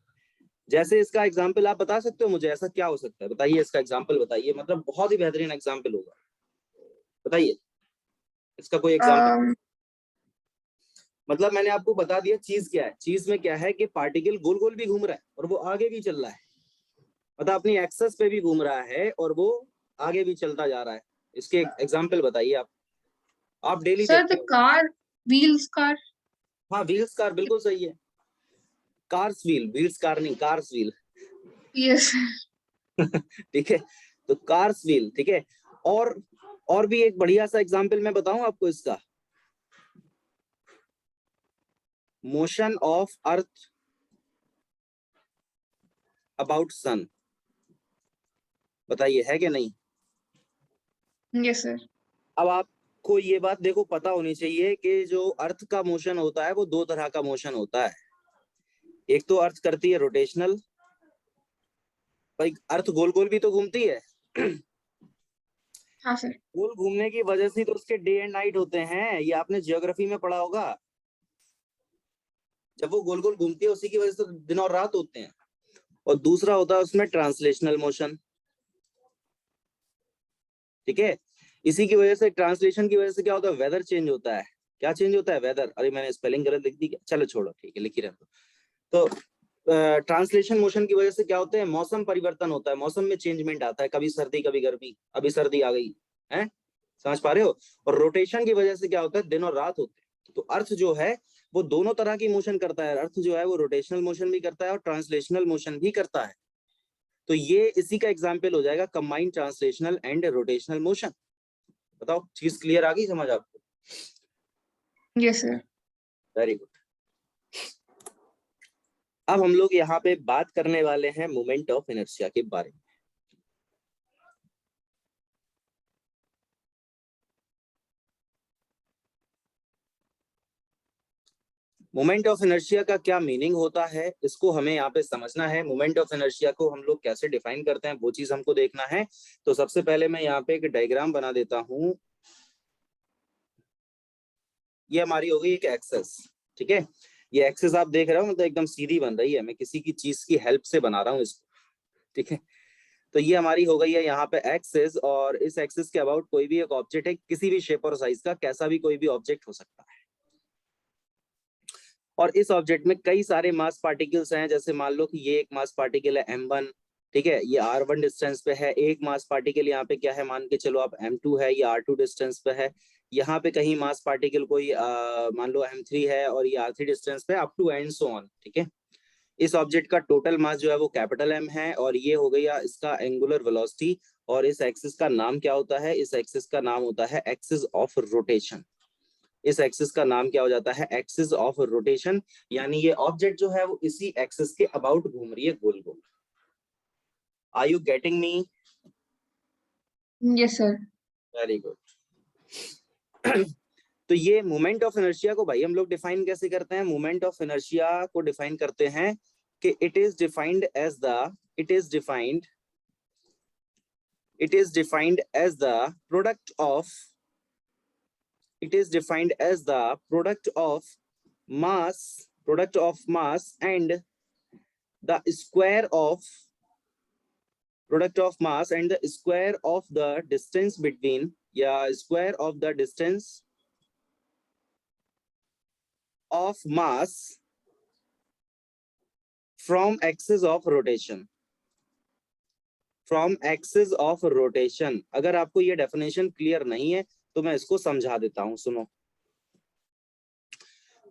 जैसे इसका एग्जाम्पल आप बता सकते हो मुझे, ऐसा क्या हो सकता है, बताइए इसका एग्जाम्पल बताइए, मतलब बहुत ही बेहतरीन एग्जाम्पल होगा, बताइए इसका कोई एग्जाम्पल। um, मतलब मैंने आपको बता दिया चीज क्या है, चीज में क्या है कि पार्टिकल गोल गोल भी घूम रहा है और वो आगे भी चल रहा है, मतलब अपनी एक्सेस पे भी घूम रहा है और वो आगे भी चलता जा रहा है। इसके एग्जाम्पल बताइए आप डेली सर देखते द हो। Car, wheels car. हाँ व्हील्स कार, बिल्कुल सही है, कार्स व्हील, व्हील्स कार नहीं, कार्स व्हील। यस। ठीक है, तो कार्स व्हील, ठीक है। और भी एक बढ़िया सा एग्जाम्पल मैं बताऊं आपको इसका, motion of earth about sun, बताइए है कि नहीं। Yes sir. अब आपको ये बात देखो पता होनी चाहिए कि जो अर्थ का मोशन होता है वो दो तरह का मोशन होता है। एक तो अर्थ करती है रोटेशनल, भाई अर्थ गोल गोल भी तो घूमती है। हाँ सर। गोल घूमने की वजह से तो उसके डे एंड नाइट होते हैं, ये आपने ज्योग्राफी में पढ़ा होगा। जब वो गोल गोल घूमती है उसी की वजह से तो दिन और रात होते हैं। और दूसरा होता है उसमें ट्रांसलेशनल मोशन, ठीक है। इसी की वजह से, ट्रांसलेशन की वजह से क्या होता है, वेदर चेंज होता है। क्या चेंज होता है, वेदर। अरे मैंने स्पेलिंग गलत लिख दी क्या, चलो छोड़ो, ठीक है लिख ही रहने दो। तो ट्रांसलेशन मोशन की वजह से क्या होता है, मौसम परिवर्तन होता है, मौसम में चेंजमेंट आता है, कभी सर्दी कभी गर्मी, अभी सर्दी आ गई है, समझ पा रहे हो। और रोटेशन की वजह से क्या होता है, दिन और रात होते हैं। तो अर्थ जो है वो दोनों तरह की मोशन करता है, अर्थ जो है वो रोटेशनल मोशन भी करता है और ट्रांसलेशनल मोशन भी करता है। तो ये इसी का एग्जाम्पल हो जाएगा, combined translational and rotational motion. बताओ चीज क्लियर आ गई समझ आपको। Yes sir. Very good. अब हम लोग यहाँ पे बात करने वाले हैं मोमेंट ऑफ इनर्शिया के बारे में। मोमेंट ऑफ इनर्शिया का क्या मीनिंग होता है, इसको हमें यहाँ पे समझना है। मोमेंट ऑफ इनर्शिया को हम लोग कैसे डिफाइन करते हैं वो चीज हमको देखना है। तो सबसे पहले मैं यहाँ पे एक डायग्राम बना देता हूँ। ये हमारी हो गई एक एक्सेस, ठीक है। ये एक्सेस आप देख रहे हो मतलब एकदम सीधी बन रही है, मैं किसी की चीज की हेल्प से बना रहा हूँ इसको, ठीक है। तो ये हमारी हो गई है यहाँ पे एक्सेस, और इस एक्सेस के अबाउट कोई भी एक ऑब्जेक्ट है, किसी भी शेप और साइज का, कैसा भी कोई भी ऑब्जेक्ट हो सकता है। और इस ऑब्जेक्ट में कई सारे मास पार्टिकल्स हैं, जैसे मान लो कि ये एक मास पार्टिकल है m1, ठीक है, ये r1 डिस्टेंस पे है। एक मास पार्टिकल यहाँ पे क्या है, मान के चलो आप m2 है, ये r2 डिस्टेंस पे है। यहाँ पे कहीं मास पार्टिकल कोई मान लो m3 है और ये r3 डिस्टेंस पे, up to and so on, ठीक है। इस ऑब्जेक्ट का टोटल मास जो है वो कैपिटल M है, और ये हो गया इसका एंगुलर वेलोसिटी। और इस एक्सिस का नाम क्या होता है, इस एक्सिस का नाम होता है एक्सिस ऑफ रोटेशन। इस एक्सिस का नाम क्या हो जाता है, एक्सिस ऑफ रोटेशन। यानी ये ऑब्जेक्ट जो है वो इसी एक्सिस के अबाउट घूम रही है, गोल गोल। Are you getting me. Yes sir. Very good. तो ये मोमेंट ऑफ इनर्शिया को भाई हम लोग डिफाइन कैसे करते हैं, मोमेंट ऑफ इनर्शिया को डिफाइन करते हैं कि it is defined as the, it is defined, it is defined as the product of, it is defined as the product of mass, product of mass and the square of, product of mass and the square of the distance between, yeah, square of the distance of mass from axis of rotation, from axis of rotation। अगर आपको ये डेफिनेशन क्लियर नहीं है तो मैं इसको समझा देता हूं, सुनो।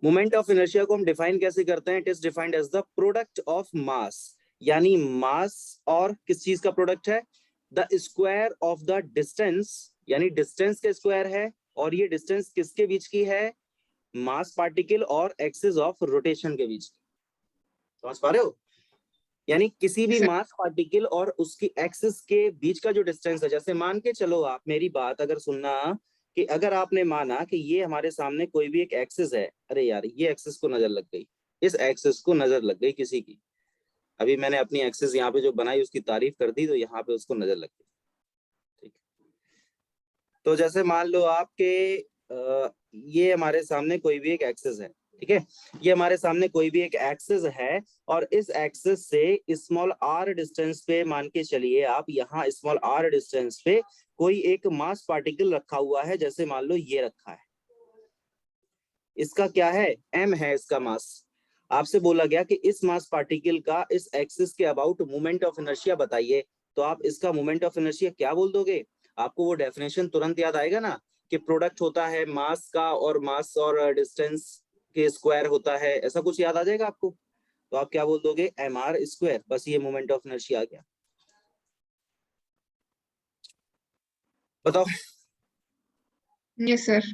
मोमेंट ऑफ इनर्शिया को हम डिफाइन कैसे करते हैं, it is defined as the product of mass, यानी मास और किस चीज का प्रोडक्ट है, the square of the distance, यानी डिस्टेंस के स्क्वायर है। और ये डिस्टेंस किसके बीच की है, मास पार्टिकल और एक्सिस ऑफ रोटेशन के बीच की। समझ पा रहे हो, यानी किसी भी सर। मास पार्टिकल और उसकी एक्सिस के बीच का जो डिस्टेंस है, जैसे मान के चलो आप मेरी बात अगर सुनना, कि अगर आपने माना कि ये हमारे सामने कोई भी एक एक्सिस है, अरे यार ये एक्सिस को नजर लग गई, इस एक्सिस को नजर लग गई किसी की, अभी मैंने अपनी एक्सिस यहाँ पे जो बनाई उसकी तारीफ कर दी तो यहाँ पे उसको नजर लग गई, ठीक। तो जैसे मान लो आपके ये हमारे सामने कोई भी एक एक्सिस है, ठीक है, ये हमारे सामने कोई भी एक एक्सिस है और इस एक्सिस से स्मॉल आर डिस्टेंस पे मान के चलिए आप, यहाँ स्मॉल आर डिस्टेंस पे कोई एक मास पार्टिकल रखा हुआ है, जैसे मान लो ये रखा है, इसका क्या है, m है इसका मास। आपसे बोला गया कि इस मास पार्टिकल का इस एक्सिस के अबाउट मोमेंट ऑफ इनर्शिया बताइए, तो आप इसका मोमेंट ऑफ इनर्शिया क्या बोल दोगे, आपको वो डेफिनेशन तुरंत याद आएगा ना, कि प्रोडक्ट होता है मास का और मास और डिस्टेंस के स्क्वायर होता है, ऐसा कुछ याद आ जाएगा आपको, तो आप क्या बोल दोगे, mr स्क्वायर, बस ये मोमेंट ऑफ इनर्शिया आ गया। बताओ। Yes sir.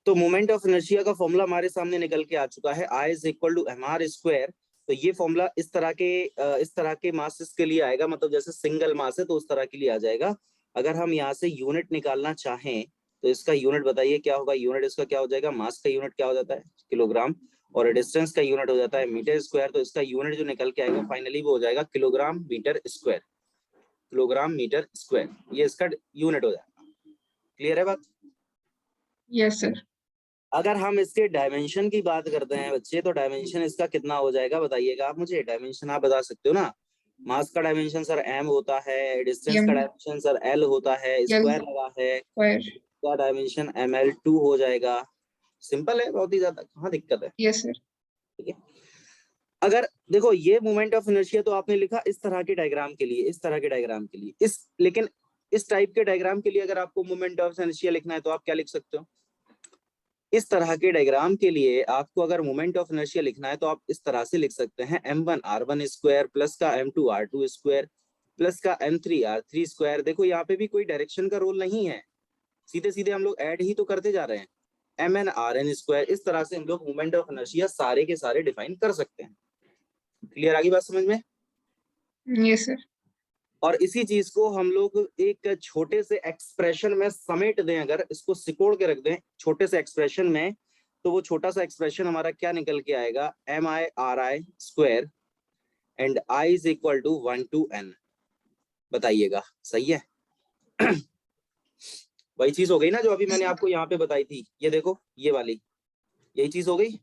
तो मोमेंट ऑफ इनर्शिया का फॉर्मूला हमारे सामने निकल के आ चुका है, I is equal to mr square. तो ये फॉर्मूला इस तरह के मासेस के लिए आएगा, मतलब जैसे सिंगल मास है तो उस तरह के लिए आ जाएगा। अगर हम यहाँ से यूनिट निकालना चाहें तो इसका यूनिट बताइए क्या होगा, यूनिट इसका क्या हो जाएगा, मास का यूनिट क्या हो जाता है, किलोग्राम, और डिस्टेंस का यूनिट हो जाता है मीटर स्क्वायर, तो इसका यूनिट जो निकल के आएगा फाइनली वो हो जाएगा kilogram metre square, kilogram metre square, ये इसका यूनिट हो जाएगा। क्लियर है बात? Yes sir. अगर हम इसके डायमेंशन की बात करते हैं बच्चे, तो डायमेंशन इसका कितना हो जाएगा बताइएगा आप मुझे, डायमेंशन आप बता सकते हो ना। मास का डायमेंशन सर m होता है, डिस्टेंस का m डायमेंशन सर l होता है, l स्क्वायर लगा है, स्क्वायर। का डायमेंशन ml2 हो जाएगा। सिंपल है, बहुत ही ज्यादा, कहाँ दिक्कत है, यस सर। ठीक है। अगर देखो ये मोमेंट ऑफ इनर्शिया तो आपने लिखा इस तरह के डायग्राम के लिए, इस तरह के डायग्राम के लिए, लेकिन इस टाइप के डायग्राम के लिए अगर आपको मोमेंट ऑफ इनर्शिया लिखना है तो आप क्या लिख सकते हो, इस तरह के डायग्राम के लिए आपको अगर मोमेंट ऑफ इनर्शिया लिखना है तो आप इस तरह से लिख सकते हैं, m1r1 स्क्वायर प्लस का m2r2 स्क्वायर प्लस का m3r3 स्क्वायर। देखो यहाँ पे भी कोई डायरेक्शन का रोल नहीं है, सीधे सीधे हम लोग ऐड ही तो करते जा रहे हैं, mn स्क्वायर। इस तरह से हम लोग मोमेंट ऑफ इनर्शिया सारे के सारे डिफाइन कर सकते हैं। क्लियर, आगे बात समझ में? Yes sir. और इसी चीज को हम लोग एक छोटे से एक्सप्रेशन में समेट दें, अगर इसको सिकोड़ के रख दें छोटे से एक्सप्रेशन में, तो वो छोटा सा एक्सप्रेशन हमारा क्या निकल के आएगा, MIRI square and I is equal to 1 to n। बताइएगा सही है? वही चीज हो गई ना जो अभी मैंने आपको यहाँ पे बताई थी, ये देखो ये वाली, यही चीज हो गई,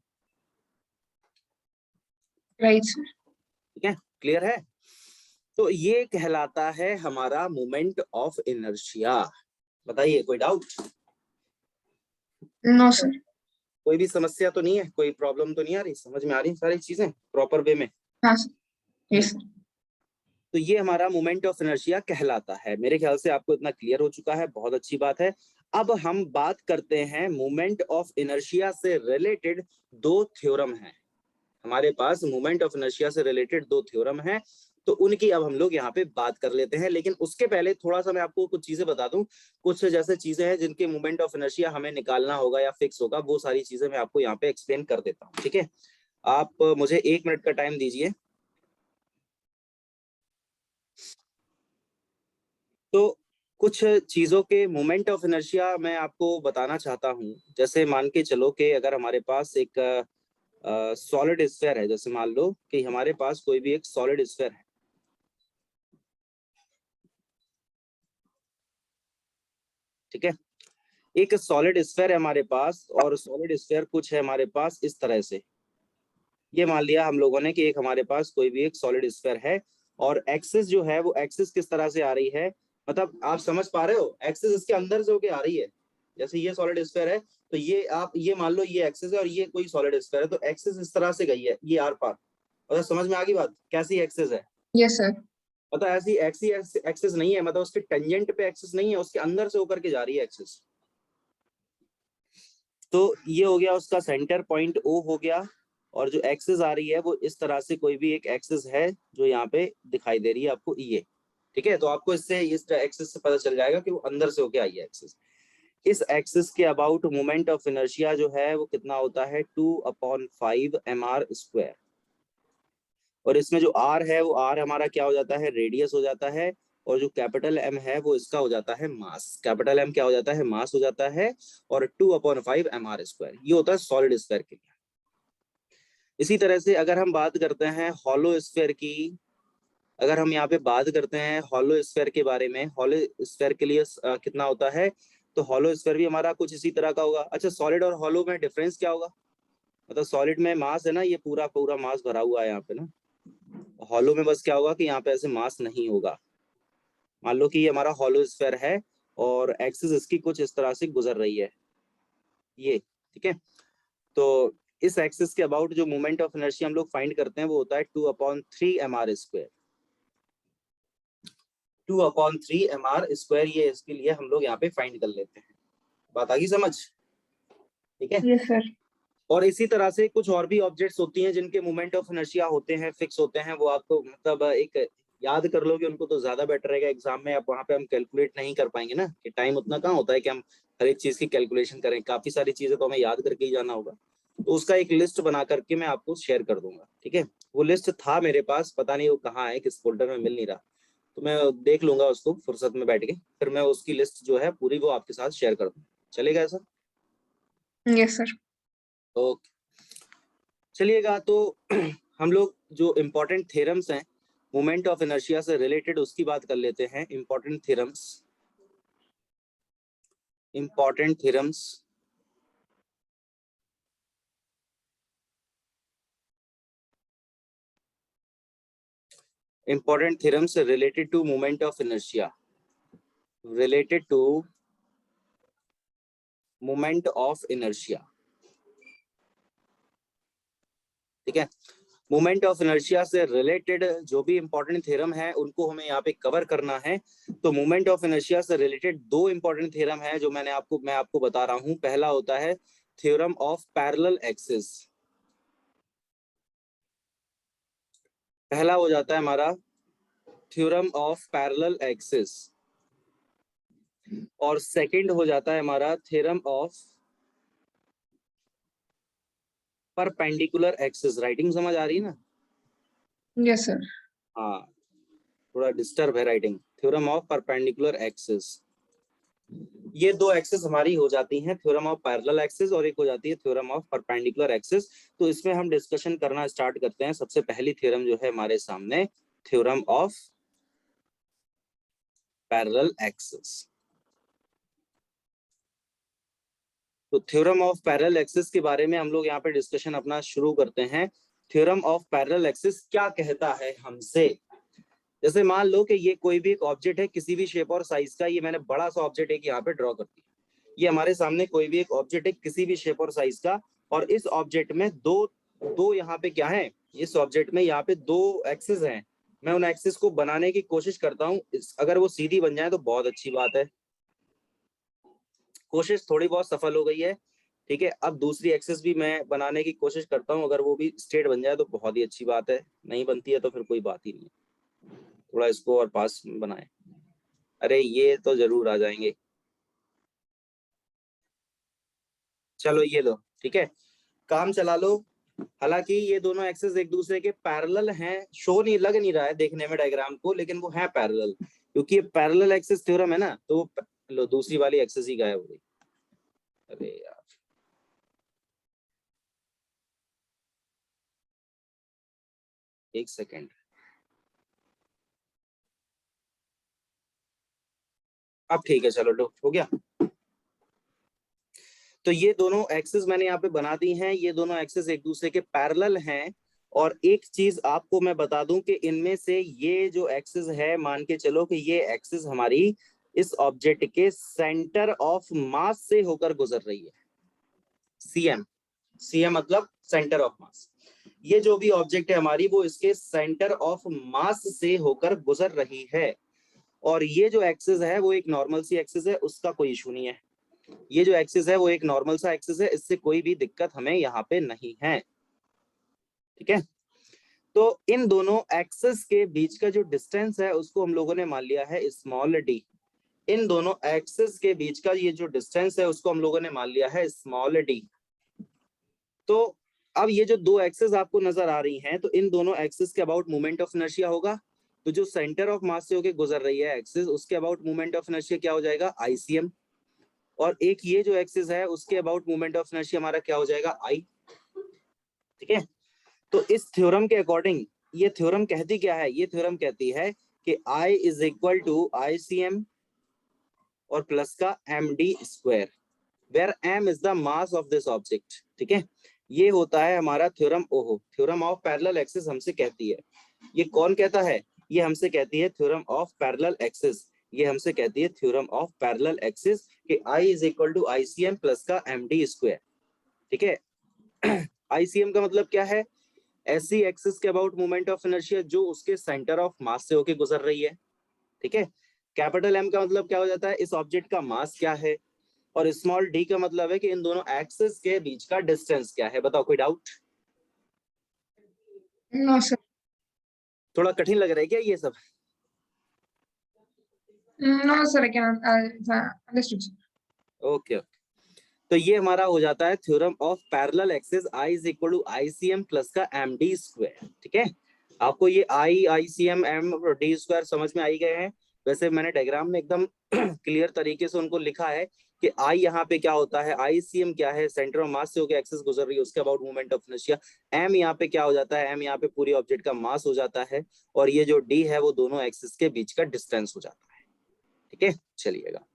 राइट सर। ठीक है, क्लियर है? तो ये कहलाता है हमारा मोमेंट ऑफ इनर्शिया। बताइए कोई डाउट? No sir. कोई भी समस्या तो नहीं है, कोई प्रॉब्लम तो नहीं आ रही, समझ में आ रही सारी चीजें प्रॉपर वे में? हाँ सर। Yes sir. तो ये हमारा मोमेंट ऑफ इनर्शिया कहलाता है। मेरे ख्याल से आपको इतना क्लियर हो चुका है, बहुत अच्छी बात है। अब हम बात करते हैं मोमेंट ऑफ इनर्शिया से रिलेटेड दो थ्योरम हैं हमारे पास, मोमेंट ऑफ इनर्शिया से रिलेटेड दो थ्योरम हैं, तो उनकी अब हम लोग यहाँ पे बात कर लेते हैं। लेकिन उसके पहले थोड़ा सा मैं आपको कुछ चीजें बता दूं, कुछ जैसे चीजें हैं जिनके मोमेंट ऑफ इनर्शिया हमें निकालना होगा या फिक्स होगा, वो सारी चीजें मैं आपको यहाँ पे एक्सप्लेन कर देता हूँ, ठीक है। आप मुझे 1 मिनट का टाइम दीजिए। तो कुछ चीजों के मोमेंट ऑफ इनर्शिया मैं आपको बताना चाहता हूँ। जैसे मान के चलो कि अगर हमारे पास एक सॉलिड स्फीयर है, जैसे मान लो कि हमारे पास कोई भी एक सॉलिड स्फीयर है, ठीक है, एक सॉलिड स्फीयर है हमारे पास, और सॉलिड स्फीयर कुछ है हमारे पास इस तरह से। ये मान लिया हम लोगों ने कि एक हमारे पास कोई भी एक सॉलिड स्फीयर है, और एक्सिस जो है वो एक्सिस किस तरह से आ रही है, मतलब आप समझ पा रहे हो, एक्सिस इसके अंदर से होके आ रही है। जैसे ये सॉलिड स्फीयर है तो ये आप ये मान लो ये एक्सिस है और ये कोई सॉलिड स्फीयर है, तो एक्सिस इस तरह से गई है ये आर पार। मतलब समझ में आ गई बात, कैसी एक्सिस है? Yes sir. मतलब ऐसी ऐसी एक्सिस नहीं है, मतलब उसके टेंजेंट पे एक्सिस नहीं है, उसके अंदर से होकर के जा रही है एक्सिस। तो ये हो गया उसका सेंटर पॉइंट O हो गया, और जो एक्सिस आ रही है वो इस तरह से कोई भी एक एक्सिस है जो यहाँ पे दिखाई दे रही है आपको ये, ठीक है। तो आपको इससे इस एक्सिस से पता चल जाएगा कि वो अंदर से होके आई है एक्सिस। इस एक्सिस के अबाउट मोमेंट ऑफ इनर्शिया जो है वो कितना होता है, 2/5 mr स्क्वायर। और इसमें जो r है वो r हमारा क्या हो जाता है, रेडियस हो जाता है, और जो कैपिटल एम है वो इसका हो जाता है मास। कैपिटल एम क्या हो जाता है? मास हो जाता है। और 2/5 mr², ये होता है सॉलिड स्फीयर के लिए। इसी तरह से अगर हम बात करते हैं हॉलो स्फीयर की, अगर हम यहाँ पे बात करते हैं हॉलो स्फीयर के बारे में, हॉलो स्फीयर के लिए कितना होता है, तो हॉलो स्फीयर भी हमारा कुछ इसी तरह का होगा। अच्छा, सॉलिड और हॉलो में डिफरेंस क्या होगा? मतलब सॉलिड में मास है ना, ये पूरा पूरा मास भरा हुआ है यहाँ पे ना, हॉलो में बस क्या होगा कि यहाँ पे ऐसे मास नहीं होगा। मान लो कि ये हमारा हॉलो स्फीयर है और एक्सिस इसकी कुछ इस तरह से गुजर रही है, ये ठीक है। तो इस एक्सिस के अबाउट जो मोमेंट ऑफ इनर्शिया हम लोग फाइंड करते हैं वो होता है 2/3 mr²। 2/3 mr², ये इसके लिए हम लोग यहाँ पे फाइंड कर लेते हैं। बात आ गई समझ? ठीक है। Yes sir. और इसी तरह से कुछ और भी ऑब्जेक्ट्स होती हैं जिनके मोमेंट ऑफ इनर्शिया होते हैं, फिक्स होते हैं, वो आपको मतलब एक याद कर लोगे उनको तो ज्यादा बेटर रहेगा एग्जाम में। अब वहां पे हम कैलकुलेट नहीं कर पाएंगे ना, कि टाइम उतना कहाँ होता है कि हम हर एक चीज की कैलकुलेशन करें, काफी सारी चीजें तो हमें याद करके ही जाना होगा। तो उसका एक लिस्ट बना करके मैं आपको शेयर कर दूंगा, ठीक है। वो लिस्ट था मेरे पास, पता नहीं वो कहाँ है, किस फोल्डर में मिल नहीं रहा, तो मैं देख लूंगा उसको फुर्सत में बैठ के, फिर मैं उसकी लिस्ट जो है पूरी वो आपके साथ शेयर कर दूंगा। चलेगा ऐसा? Yes sir. ओके, चलिएगा। तो हम लोग जो इम्पोर्टेंट थ्योरम्स हैं मोमेंट ऑफ इनर्शिया से रिलेटेड उसकी बात कर लेते हैं। Important theorems, important theorems. Important theorems related to moment of inertia, related to moment of inertia, ठीक है। मोमेंट ऑफ इनर्शिया से रिलेटेड जो भी इंपॉर्टेंट थ्योरम है उनको हमें यहाँ पे कवर करना है। तो मोमेंट ऑफ इनर्शिया से रिलेटेड दो इंपॉर्टेंट थ्योरम है जो मैं आपको बता रहा हूँ। पहला होता है थ्योरम ऑफ पैरेलल एक्सिस, पहला हो जाता है हमारा थ्योरम ऑफ पैरेलल एक्सिस, और सेकंड हो जाता है हमारा theorem of perpendicular axis. Writing समझ आ रही है ना? Yes sir. हाँ, थोड़ा डिस्टर्ब है writing. Theorem of perpendicular axis, ये दो एक्सिस हमारी हो जाती हैं, थ्योरम ऑफ पैरेलल एक्सिस और एक हो जाती है थ्योरम ऑफ परपेंडिकुलर एक्सिस। तो इसमें हम डिस्कशन करना स्टार्ट करते हैं। सबसे पहली थ्योरम जो है हमारे सामने, थ्योरम ऑफ पैरेलल एक्सिस। तो थ्योरम ऑफ पैरेलल एक्सिस के बारे में हम लोग यहाँ पे डिस्कशन अपना शुरू करते हैं। थ्योरम ऑफ पैरेलल एक्सिस क्या कहता है हमसे? जैसे मान लो कि ये कोई भी एक ऑब्जेक्ट है किसी भी शेप और साइज का, ये मैंने बड़ा सा ऑब्जेक्ट एक यहाँ पे ड्रॉ कर दिया। ये हमारे सामने कोई भी एक ऑब्जेक्ट है किसी भी शेप और साइज का, और इस ऑब्जेक्ट में दो यहाँ पे क्या है, इस ऑब्जेक्ट में यहाँ पे दो एक्सिस हैं। मैं उन एक्सिस को बनाने की कोशिश करता हूँ, अगर वो सीधी बन जाए तो बहुत अच्छी बात है, कोशिश थोड़ी बहुत सफल हो गई है, ठीक है। अब दूसरी एक्सिस भी मैं बनाने की कोशिश करता हूँ, अगर वो भी स्ट्रेट बन जाए तो बहुत ही अच्छी बात है, नहीं बनती है तो फिर कोई बात ही नहीं है। थोड़ा इसको और पास बनाए, अरे ये तो जरूर आ जाएंगे। चलो ये लो, ठीक है, काम चला लो। हालांकि ये दोनों एक्सिस एक दूसरे के पैरेलल हैं, शो नहीं लग नहीं रहा है देखने में डायग्राम को, लेकिन वो है पैरेलल, क्योंकि ये पैरेलल एक्सिस थ्योरम है ना। तो लो, दूसरी वाली एक्सिस ही गायब हो गई। अरे यार, एक सेकेंड, अब ठीक है, चलो हो गया। तो ये दोनों एक्सिस मैंने यहाँ पे बना दी हैं, ये दोनों एक्सिस एक दूसरे के पैरेलल हैं। और एक चीज आपको मैं बता दूं कि इनमें से ये जो एक्सिस है, मान के चलो कि ये एक्सिस हमारी इस ऑब्जेक्ट के सेंटर ऑफ मास से होकर गुजर रही है। सीएम, सीएम मतलब सेंटर ऑफ मास। ये जो भी ऑब्जेक्ट है हमारी, वो इसके सेंटर ऑफ मास से होकर गुजर रही है। और ये जो एक्सिस है वो एक नॉर्मल सी एक्सिस है, उसका कोई इशू नहीं है। ये जो एक्सिस है वो एक नॉर्मल सा एक्सिस है, इससे कोई भी दिक्कत हमें यहाँ पे नहीं है, ठीक है। तो इन दोनों एक्सिस के बीच का जो डिस्टेंस है उसको हम लोगों ने मान लिया है स्मॉल डी। इन दोनों एक्सिस के बीच का ये जो डिस्टेंस है उसको हम लोगों ने मान लिया है स्मॉल डी। तो अब ये जो दो एक्सिस आपको नजर आ रही हैं, तो इन दोनों एक्सिस के अबाउट मोमेंट ऑफ इनर्शिया होगा। तो जो सेंटर ऑफ मास से होके गुजर रही है एक्सिस, उसके अबाउट मोमेंट ऑफ इनर्शिया क्या हो जाएगा, ICM। और एक ये जो एक्सिस है उसके अबाउट मोमेंट ऑफ इनर्शिया हमारा क्या हो जाएगा, I। ठीक है, तो इस थ्योरम के अकॉर्डिंग ये थ्योरम कहती क्या है, ये थ्योरम कहती है कि I is equal to ICM और प्लस का MD square, where M is the mass of this object. ठीक है, ये होता है हमारा थ्योरम ओहो, थ्योरम ऑफ पैरेलल एक्सिस हमसे कहती है। ये कौन कहता है, ये हमसे कहती है थ्योरम ऑफ पैरेलल एक्सिस, ये हमसे कहती है थ्योरम ऑफ पैरेलल एक्सिस कि I is equal to ICM plus का MD स्क्वायर। ठीक है, ICM का मतलब क्या है, ऐसी एक्सिस के अबाउट मोमेंट ऑफ इनर्शिया जो उसके सेंटर ऑफ मास से होके गुजर रही है। ठीक है, कैपिटल M का मतलब क्या हो जाता है, इस ऑब्जेक्ट का मास क्या है, और स्मॉल d का मतलब है कि इन दोनों एक्सिस के बीच का डिस्टेंस क्या है। बताओ कोई डाउट? No sir. थोड़ा कठिन लग रहा है क्या ये सब? No sir, I can understood. Okay, तो ये हमारा हो जाता है theorem of parallel axis I is equal to ICM plus का MD स्क्वायर। ठीक है, आपको ये I, ICM, M और D स्क्वायर समझ में आई गए हैं। वैसे मैंने डायग्राम में एकदम क्लियर तरीके से उनको लिखा है कि I यहाँ पे क्या होता है, ICM क्या है, सेंटर ऑफ मास से होकर एक्सिस गुजर रही है उसके about movement of inertia. M यहाँ पे क्या हो जाता है, M यहाँ पे पूरी ऑब्जेक्ट का मास हो जाता है, और ये जो D है वो दोनों एक्सिस के बीच का डिस्टेंस हो जाता है। ठीक है, चलिएगा,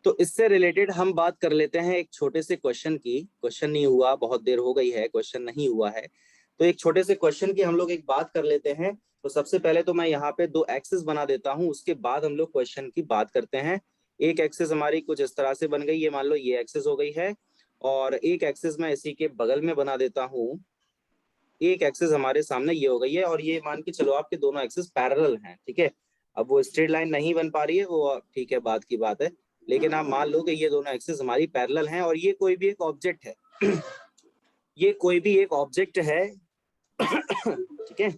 तो इससे रिलेटेड हम बात कर लेते हैं एक छोटे से क्वेश्चन की। क्वेश्चन नहीं हुआ, बहुत देर हो गई है, क्वेश्चन नहीं हुआ है, तो एक छोटे से क्वेश्चन की हम लोग एक बात कर लेते हैं। तो सबसे पहले तो मैं यहाँ पे दो एक्सिस बना देता हूँ, उसके बाद हम लोग क्वेश्चन की बात करते हैं। एक एक्सिस हमारी कुछ इस तरह से बन गई, ये मान लो ये एक्सिस हो गई है, और एक एक्सिस मैं इसी के बगल में बना देता हूँ। एक एक्सिस हमारे सामने ये हो गई है, और ये मान के चलो आपके दोनों एक्सिस पैरेलल हैं। ठीक है, अब वो स्ट्रेट लाइन नहीं बन पा रही है, वो ठीक है, बात की बात है, लेकिन आप मान लो कि ये दोनों एक्सिस हमारी पैरेलल हैं, और ये कोई भी एक ऑब्जेक्ट है ये कोई भी एक ऑब्जेक्ट है ठीक है,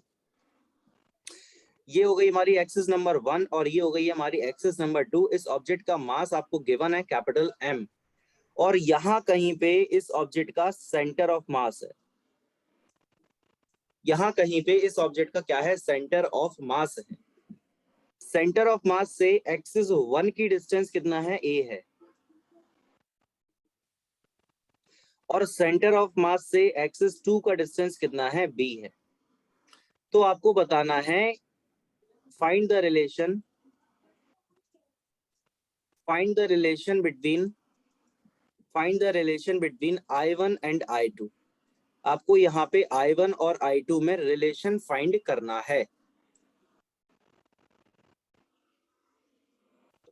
ये हो गई हमारी एक्सिस नंबर 1 और ये हो गई हमारी एक्सिस नंबर 2। इस ऑब्जेक्ट का मास आपको गिवन है कैपिटल M, और यहाँ कहीं पे इस ऑब्जेक्ट का सेंटर ऑफ मास है, यहाँ कहीं पे इस ऑब्जेक्ट का क्या है, सेंटर ऑफ मास है। सेंटर ऑफ मास से एक्सिस 1 की डिस्टेंस कितना है, A है, और सेंटर ऑफ मास से एक्सिस 2 का डिस्टेंस कितना है, B है। तो आपको बताना है find the relation between I1 and I2। आपको यहाँ पे I1 और I2 में रिलेशन फाइंड करना है।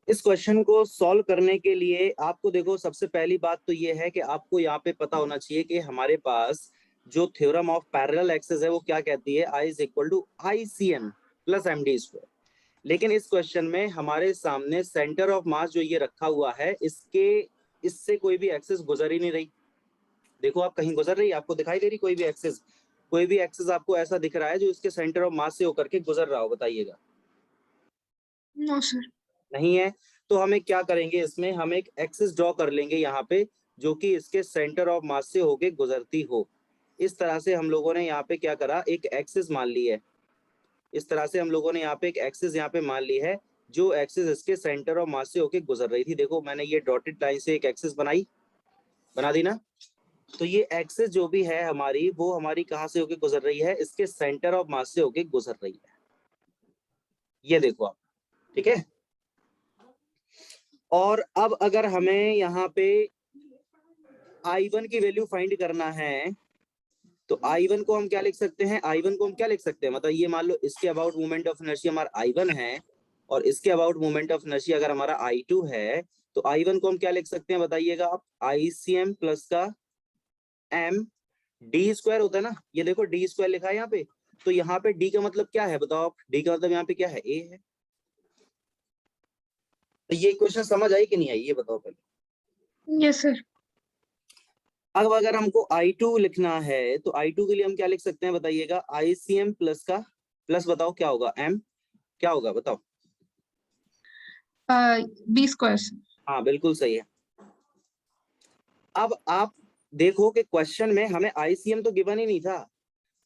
इस क्वेश्चन को सॉल्व करने के लिए आपको देखो, सबसे पहली बात तो ये है कि आपको यहाँ पे पता होना चाहिए कि हमारे पास जो थ्योरम ऑफ पैरेलल एक्सिस है वो क्या कहती है, I is equal to ICM plus MD square. लेकिन इस क्वेश्चन में हमारे सामने सेंटर ऑफ मास जो ये रखा हुआ है, इससे कोई भी एक्सिस गुजर ही नहीं रही। देखो आप कहीं गुजर रही है, आपको दिखाई दे रही कोई भी एक्सिस आपको ऐसा दिख रहा है जो इसके सेंटर ऑफ मास से होकर के गुजर रहा हो, बताइएगा? No sir. नहीं है। तो हमें क्या करेंगे, इसमें हम एक एक्सिस ड्रॉ कर लेंगे यहाँ पे, जो कि इसके सेंटर ऑफ मास से होके गुजरती हो। इस तरह से हम लोगों ने यहाँ पे क्या करा, एक एक्सिस मान ली है। इस तरह से हम लोगों ने यहाँ पे एक एक्सिस यहाँ पे मान ली है, जो एक्सिस इसके सेंटर ऑफ मास से होके गुजर रही थी। देखो मैंने ये डॉटेड लाइन से एक एक्सिस बना दी ना। तो ये एक्सिस जो भी है हमारी, वो हमारी कहाँ से होके गुजर रही है, इसके सेंटर ऑफ मास से होके गुजर रही है। ये देखो आप, ठीक है। और अब अगर हमें यहाँ पे I1 की वैल्यू फाइंड करना है, तो I1 को हम क्या लिख सकते हैं, I1 को हम क्या लिख सकते हैं, मतलब ये मान लो इसके अबाउट मोमेंट ऑफ इनर्शिया हमारा I1 है, और इसके अबाउट मोमेंट ऑफ इनर्शिया अगर हमारा I2 है, तो I1 को हम क्या लिख सकते हैं, बताइएगा आप? ICM प्लस का M D स्क्वायर होता है ना, ये देखो D स्क्वायर लिखा है यहाँ पे। तो यहाँ पे D का मतलब क्या है, बताओ आप? D का मतलब यहाँ पे क्या है, A है। तो ये क्वेश्चन समझ आई कि नहीं आई, ये बताओ पहले। Yes sir. अब अगर हमको I2 लिखना है, तो I2 के लिए हम क्या लिख सकते हैं, बताइएगा? ICM प्लस का प्लस बताओ क्या होगा, M क्या होगा बताओ? B square. हाँ बिल्कुल सही है। अब आप देखो कि क्वेश्चन में हमें ICM तो गिवन ही नहीं था,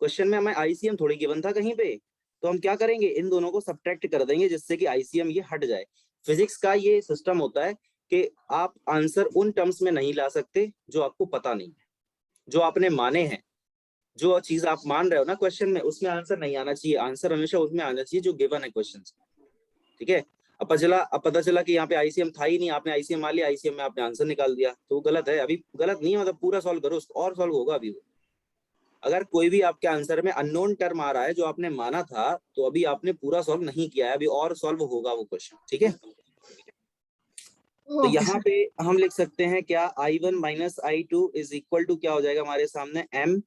क्वेश्चन में हमें ICM थोड़ी गिवन था कहीं पे। तो हम क्या करेंगे, इन दोनों को सब्ट्रैक्ट कर देंगे जिससे कि आईसीएम ये हट जाए। फिजिक्स का ये सिस्टम होता है कि आप आंसर उन टर्म्स में नहीं ला सकते जो आपको पता नहीं है, जो आपने माने हैं, जो चीज आप मान रहे हो ना क्वेश्चन में, उसमें आंसर नहीं आना चाहिए। आंसर हमेशा उसमें आना चाहिए जो गिवन है क्वेश्चन। ठीक है, अब पता चला कि यहाँ पे आईसीएम था ही नहीं, आपने आईसीएम मान लिया, आईसीएम में आपने आंसर निकाल दिया, तो वो गलत है। अभी गलत नहीं है, मतलब पूरा सॉल्व करो और सॉल्व होगा अभी वो। अगर कोई भी आपके आंसर में अननोन टर्म आ रहा है जो आपने माना था, तो अभी आपने पूरा सॉल्व नहीं किया है, अभी और सॉल्व होगा वो क्वेश्चन। ठीक है, तो ओके यहाँ सर। पे हम लिख सकते हैं क्या, I1 minus I2 is equal to क्या हो जाएगा हमारे सामने, m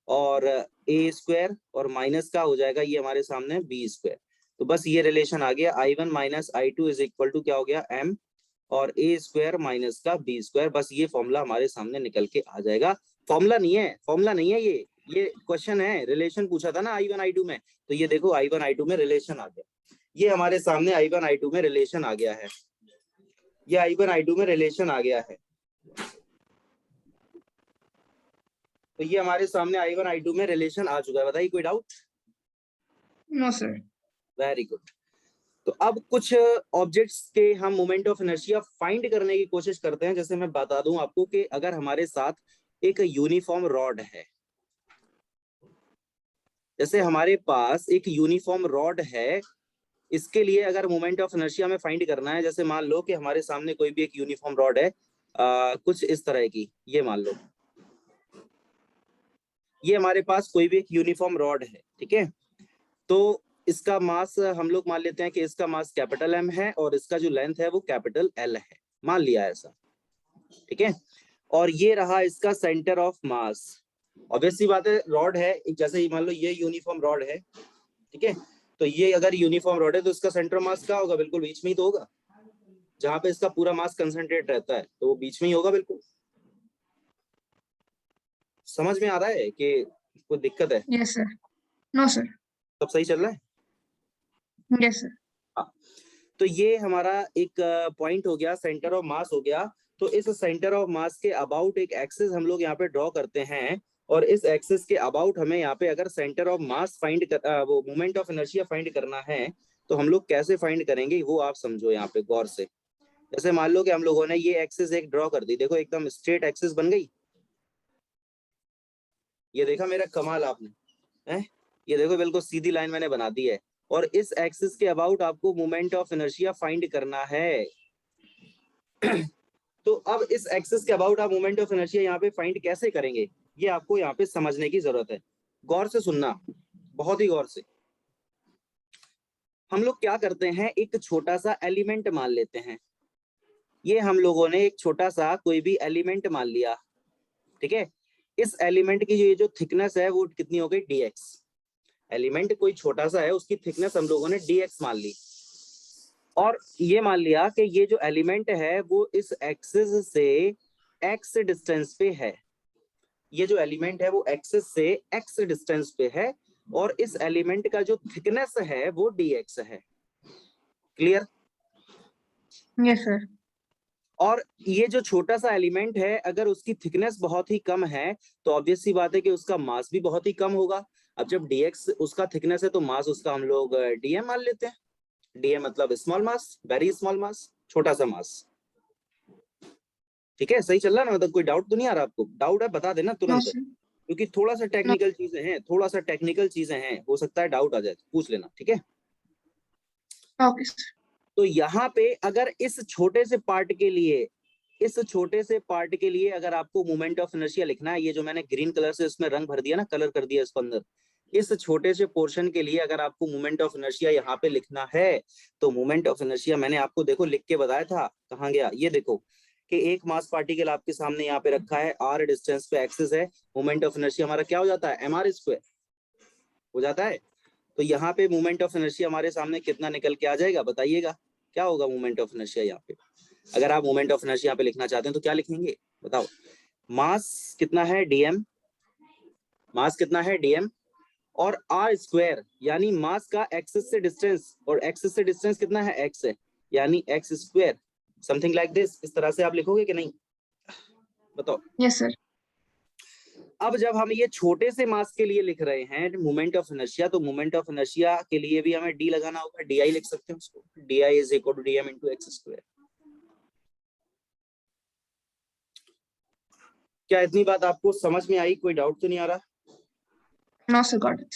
और a स्क्वायर, और माइनस का हो जाएगा ये हमारे सामने b स्क्वायर। तो बस ये रिलेशन आ गया, I1 minus I2 is equal to क्या हो गया, m और a स्क्वायर माइनस का b स्क्वायर। बस ये फॉर्मूला हमारे सामने निकल के आ जाएगा। फॉर्मूला नहीं है, ये क्वेश्चन है, रिलेशन पूछा था ना I1 I2 में, तो ये देखो I1 I2 में रिलेशन आ गया, ये हमारे सामने I1 I2 में रिलेशन आ गया है, ये I1 I2 में रिलेशन आ गया है। तो ये हमारे सामने I1 I2 में रिलेशन आ चुका है। बताइए कोई doubt? No sir. Very good. तो अब कुछ ऑब्जेक्ट्स के हम मोमेंट ऑफ इनर्शिया फाइंड करने की कोशिश करते हैं। जैसे मैं बता दूं आपको कि अगर हमारे साथ एक यूनिफॉर्म रॉड है, जैसे हमारे पास एक यूनिफॉर्म रॉड है, इसके लिए अगर मोमेंट ऑफ इनर्शिया में फाइंड करना है, जैसे मान लो कि हमारे सामने कोई भी एक यूनिफॉर्म रॉड है, कुछ इस तरह की, ये मान लो ये हमारे पास कोई भी एक यूनिफॉर्म रॉड है। ठीक है, तो इसका मास हम लोग मान लेते हैं कि इसका मास कैपिटल M है और इसका जो लेंथ है वो कैपिटल L है, मान लिया ऐसा। ठीक है, और ये रहा इसका सेंटर ऑफ मास। ऑब्वियसली बात है, रॉड है, जैसे मान लो ये यूनिफॉर्म रॉड है। ठीक है, तो ये अगर यूनिफॉर्म रॉड है तो इसका सेंटर मास क्या होगा, बिल्कुल बीच में ही तो होगा, जहां पे इसका पूरा मास कंसंट्रेट रहता है, तो वो बीच में ही होगा बिल्कुल। समझ में आ रहा है कि कोई दिक्कत है? Yes sir. No sir. सब सही चल रहा है? Yes sir. हाँ, तो ये हमारा एक पॉइंट हो गया, सेंटर ऑफ मास हो गया। तो इस सेंटर ऑफ मास के अबाउट एक एक्सिस हम लोग यहाँ पे ड्रॉ करते हैं, और इस एक्सिस के अबाउट हमें यहाँ पे अगर सेंटर ऑफ मास फाइंड कर वो मोमेंट ऑफ इनर्शिया फाइंड करना है, तो हम लोग कैसे फाइंड करेंगे वो आप समझो यहाँ पे गौर से। जैसे मान लो कि हम लोगों ने ये एक्सिस एक ड्रॉ कर दी, देखो एकदम स्ट्रेट एक्सिस बन गई, ये देखा मेरा कमाल आपने, है? ये देखो बिल्कुल सीधी लाइन मैंने बना दी है, और इस एक्सिस के अबाउट आपको मोमेंट ऑफ इनर्शिया फाइंड करना है। तो अब इस एक्सिस के अबाउट आप मोमेंट ऑफ इनर्शिया यहाँ पे फाइंड कैसे करेंगे, ये आपको यहाँ पे समझने की जरूरत है। गौर से सुनना, बहुत ही गौर से। हम लोग क्या करते हैं, एक छोटा सा एलिमेंट मान लेते हैं। ये हम लोगों ने एक छोटा सा कोई भी एलिमेंट मान लिया। ठीक है, इस एलिमेंट की ये जो थिकनेस है वो कितनी हो गई, dx। एलिमेंट कोई छोटा सा है, उसकी थिकनेस हम लोगों ने dx मान ली, और ये मान लिया कि ये जो एलिमेंट है वो इस एक्सिस से x डिस्टेंस पे है। ये जो एलिमेंट है वो एक्सिस से x डिस्टेंस पे है, और इस एलिमेंट का जो थिकनेस है वो dx है। क्लियर? Yes sir. और ये जो छोटा सा एलिमेंट है, अगर उसकी थिकनेस बहुत ही कम है, तो ऑब्वियस सी बात है कि उसका मास भी बहुत ही कम होगा। अब जब dx उसका थिकनेस है, तो मास उसका हम लोग dm मान लेते हैं। dm मतलब small mass, very small mass, छोटा सा मास। ठीक है, सही चल रहा है ना? मतलब कोई डाउट तो नहीं आ रहा आपको? डाउट है बता देना नो तुरंत, सर। क्योंकि थोड़ा सा नो। टेक्निकल चीजें हैं, थोड़ा सा टेक्निकल चीजें हैं, हो सकता है डाउट आ जाए, पूछ लेना। ठीक है, ओके सर। तो यहाँ पे अगर इस छोटे से पार्ट के लिए, इस छोटे से पार्ट के लिए अगर आपको मोमेंट ऑफ इनर्शिया लिखना है, ये जो मैंने ग्रीन कलर से इसमें रंग भर दिया ना, कलर कर दिया इसके अंदर, इस छोटे से पोर्शन के लिए अगर आपको मोमेंट ऑफ इनर्शिया यहाँ पे लिखना है, तो मोमेंट ऑफ इनर्शिया मैंने आपको देखो लिख के बताया था, कहाँ गया ये देखो, कि एक मास पार्टिकल आपके सामने यहाँ पे रखा है, r डिस्टेंस पे एक्सिस है, मोमेंट ऑफ इनर्शिया हमारा क्या हो जाता है, mr स्क्वायर हो जाता है। तो यहाँ पे मोमेंट ऑफ इनर्शिया हमारे सामने कितना निकल के आ जाएगा, बताइएगा क्या होगा मोमेंट ऑफ इनर्शिया यहाँ पे। अगर आप मोमेंट ऑफ इनर्शिया यहाँ पे लिखना चाहते हैं तो क्या लिखेंगे बताओ? मास कितना है, dm, मास कितना है dm, और r स्क्वायर यानी मास का एक्सिस से डिस्टेंस, और एक्सिस से डिस्टेंस कितना है, x है, यानी x square, something like this. इस तरह से आप लिखोगे कि नहीं, बताओ? Yes sir. अब जब हम ये छोटे से मास के लिए लिख रहे हैं मोमेंट ऑफ इनर्शिया, तो मोमेंट ऑफ इनर्शिया के लिए भी हमें डी लगाना होगा, डी आई लिख सकते हैं उसको, D I is equal to D M into x square. क्या इतनी बात आपको समझ में आई? कोई डाउट तो नहीं आ रहा? No sir, got it.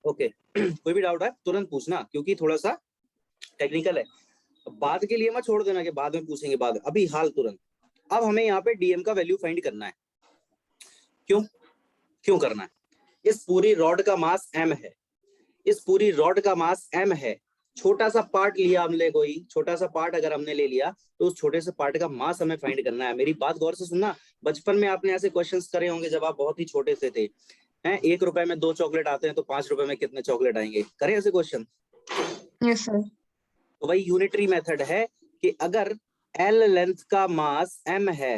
Okay कोई भी डाउट है तुरंत पूछना, क्योंकि थोड़ा सा टेक्निकल है। बाद के लिए मत छोड़ देना कि बाद में पूछेंगे, बाद, अभी हाल तुरंत। अब हमें यहाँ पे डीएम का वैल्यू फाइंड करना है। क्यों करना है? इस पूरी रॉड का मास m है, इस पूरी रॉड का मास m है। छोटा सा पार्ट लिया हमने, कोई छोटा सा पार्ट अगर हमने ले लिया, तो उस छोटे से पार्ट का मास हमें फाइंड करना है। मेरी बात गौर से सुनना। बचपन में आपने ऐसे क्वेश्चंस करे होंगे जब आप बहुत ही छोटे से थे, हैं, 1 रुपए में 2 चॉकलेट आते हैं, तो 5 रुपए में कितने चॉकलेट आएंगे? करे ऐसे क्वेश्चन? Yes sir. तो वही यूनिटरी मेथड है कि अगर L लेंथ का मास m है,